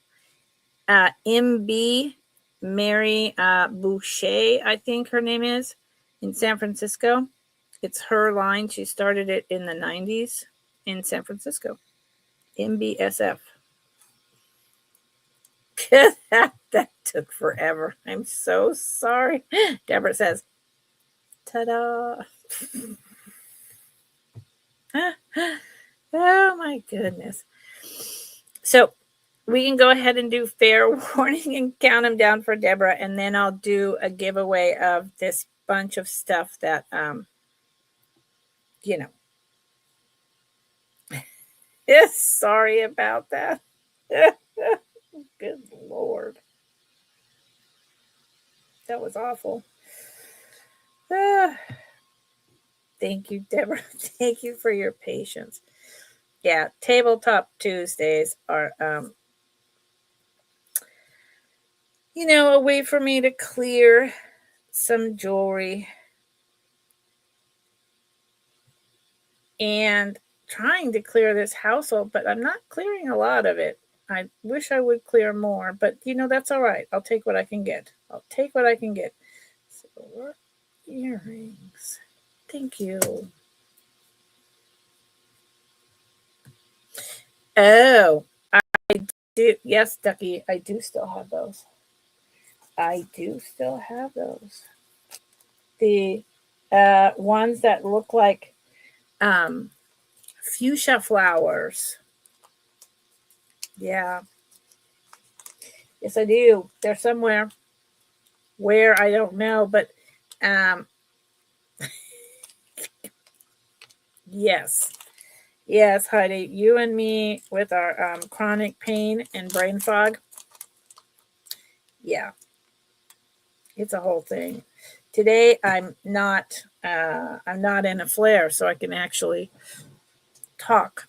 MB Mary Boucher, I think her name is, in San Francisco. It's her line. She started it in the 90s in San Francisco. MBSF. that took forever. I'm so sorry. Deborah says, ta-da. Oh my goodness. So we can go ahead and do fair warning and count them down for Deborah, and then I'll do a giveaway of this bunch of stuff that you know. Yes, sorry about that. Good Lord. That was awful. Thank you, Deborah. Thank you for your patience. Yeah, Tabletop Tuesdays are a way for me to clear some jewelry and trying to clear this household, but I'm not clearing a lot of it. I wish I would clear more, but that's all right. I'll take what I can get. Silver earrings. Thank you. Oh, I do. Yes, Ducky, I do still have those. The ones that look like fuchsia flowers. Yeah. Yes, I do. They're somewhere. Where, I don't know, but yes. Yes, Heidi, you and me with our chronic pain and brain fog. Yeah. It's a whole thing. Today I'm not in a flare, so I can actually talk.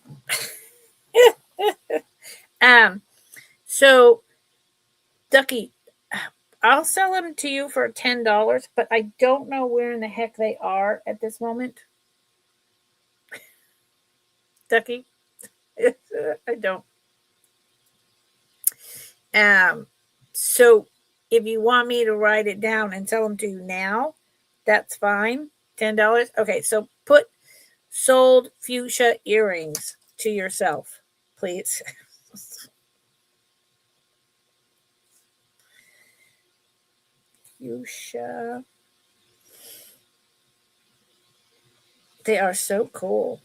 So Ducky, I'll sell them to you for $10, but I don't know where in the heck they are at this moment. Ducky, I don't. So if you want me to write it down and tell them to you now, that's fine. $10. Okay, so put sold fuchsia earrings to yourself, please. Fuchsia. They are so cool.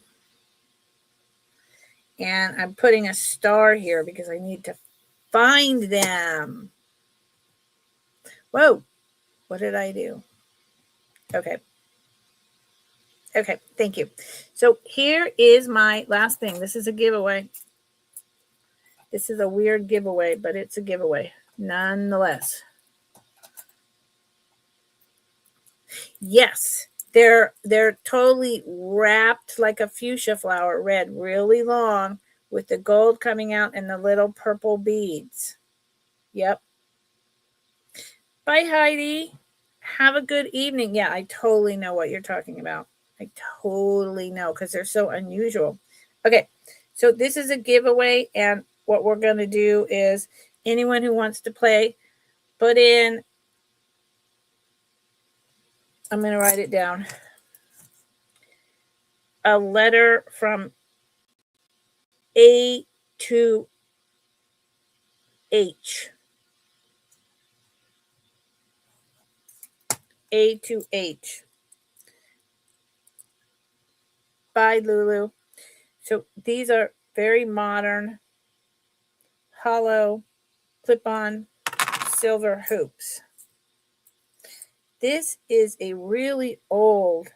And I'm putting a star here because I need to find them. Whoa, what did I do? Okay. Okay, thank you. So here is my last thing. This is a giveaway. This is a weird giveaway, but it's a giveaway nonetheless. Yes, they're totally wrapped like a fuchsia flower, red, really long, with the gold coming out and the little purple beads. Yep. Bye, Heidi. Have a good evening. Yeah, I totally know what you're talking about. I totally know because they're so unusual. Okay, so this is a giveaway, and what we're going to do is anyone who wants to play, put in, I'm going to write it down, a letter from A to H. A to H. Bye, Lulu. So these are very modern, hollow, clip-on silver hoops. This is a really old,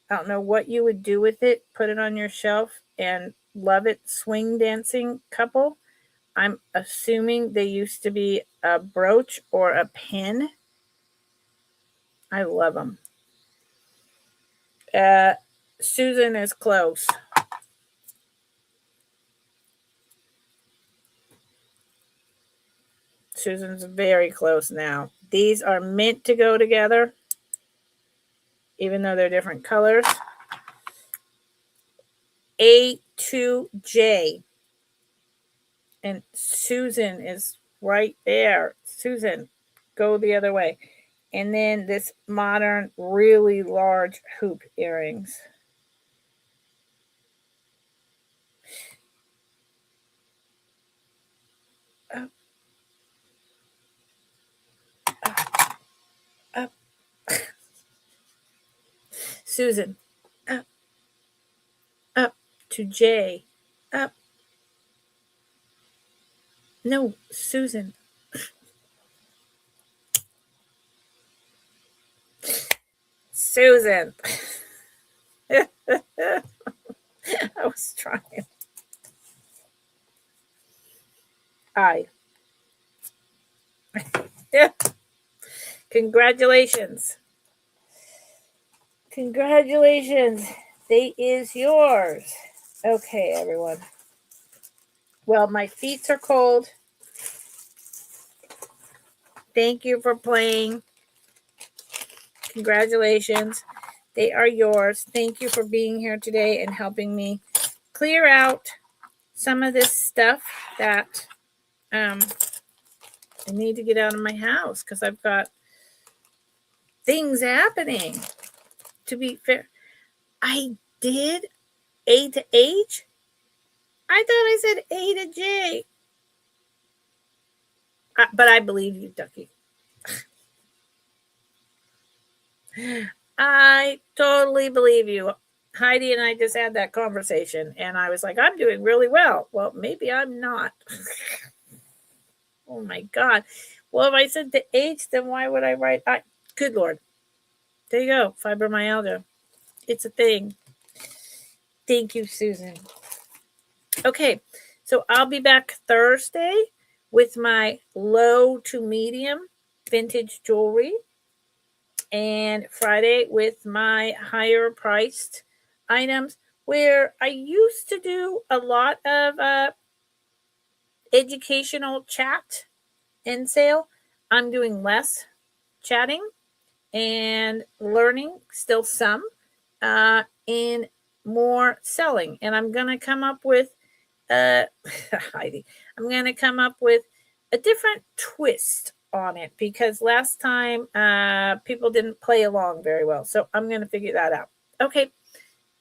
I don't know what you would do with it, put it on your shelf and love it, swing dancing couple. I'm assuming they used to be a brooch or a pin. I love them. Susan is close. Susan's very close now. These are meant to go together, even though they're different colors. A to J. And Susan is right there. Susan, go the other way. And then this modern, really large hoop earrings. Up, up, up. Susan, up to J, up. No, Susan. Susan. I was trying. Yeah. Congratulations. Congratulations. They is yours. Okay, everyone. Well, my feet are cold. Thank you for playing. Congratulations. They are yours. Thank you for being here today and helping me clear out some of this stuff that I need to get out of my house because I've got things happening. To be fair, I did A to H. I thought I said A to J. But I believe you, Ducky. I totally believe you. Heidi and I just had that conversation, and I was like, I'm doing really well. Well, maybe I'm not. Oh, my God. Well, if I said to H, then why would I write I? Good Lord. There you go. Fibromyalgia. It's a thing. Thank you, Susan. Okay, so I'll be back Thursday with my low to medium vintage jewelry, and Friday with my higher priced items, where I used to do a lot of educational chat and sale. I'm doing less chatting and learning, still some, in more selling. And I'm going to come up with, Heidi, I'm going to come up with a different twist on it, because last time people didn't play along very well. So I'm going to figure that out. Okay,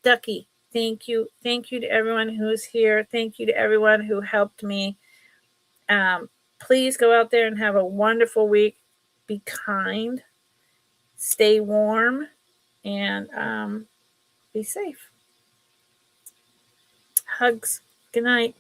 Ducky, thank you. Thank you to everyone who's here. Thank you to everyone who helped me. Please go out there and have a wonderful week. Be kind, stay warm, and be safe. Hugs. Good night.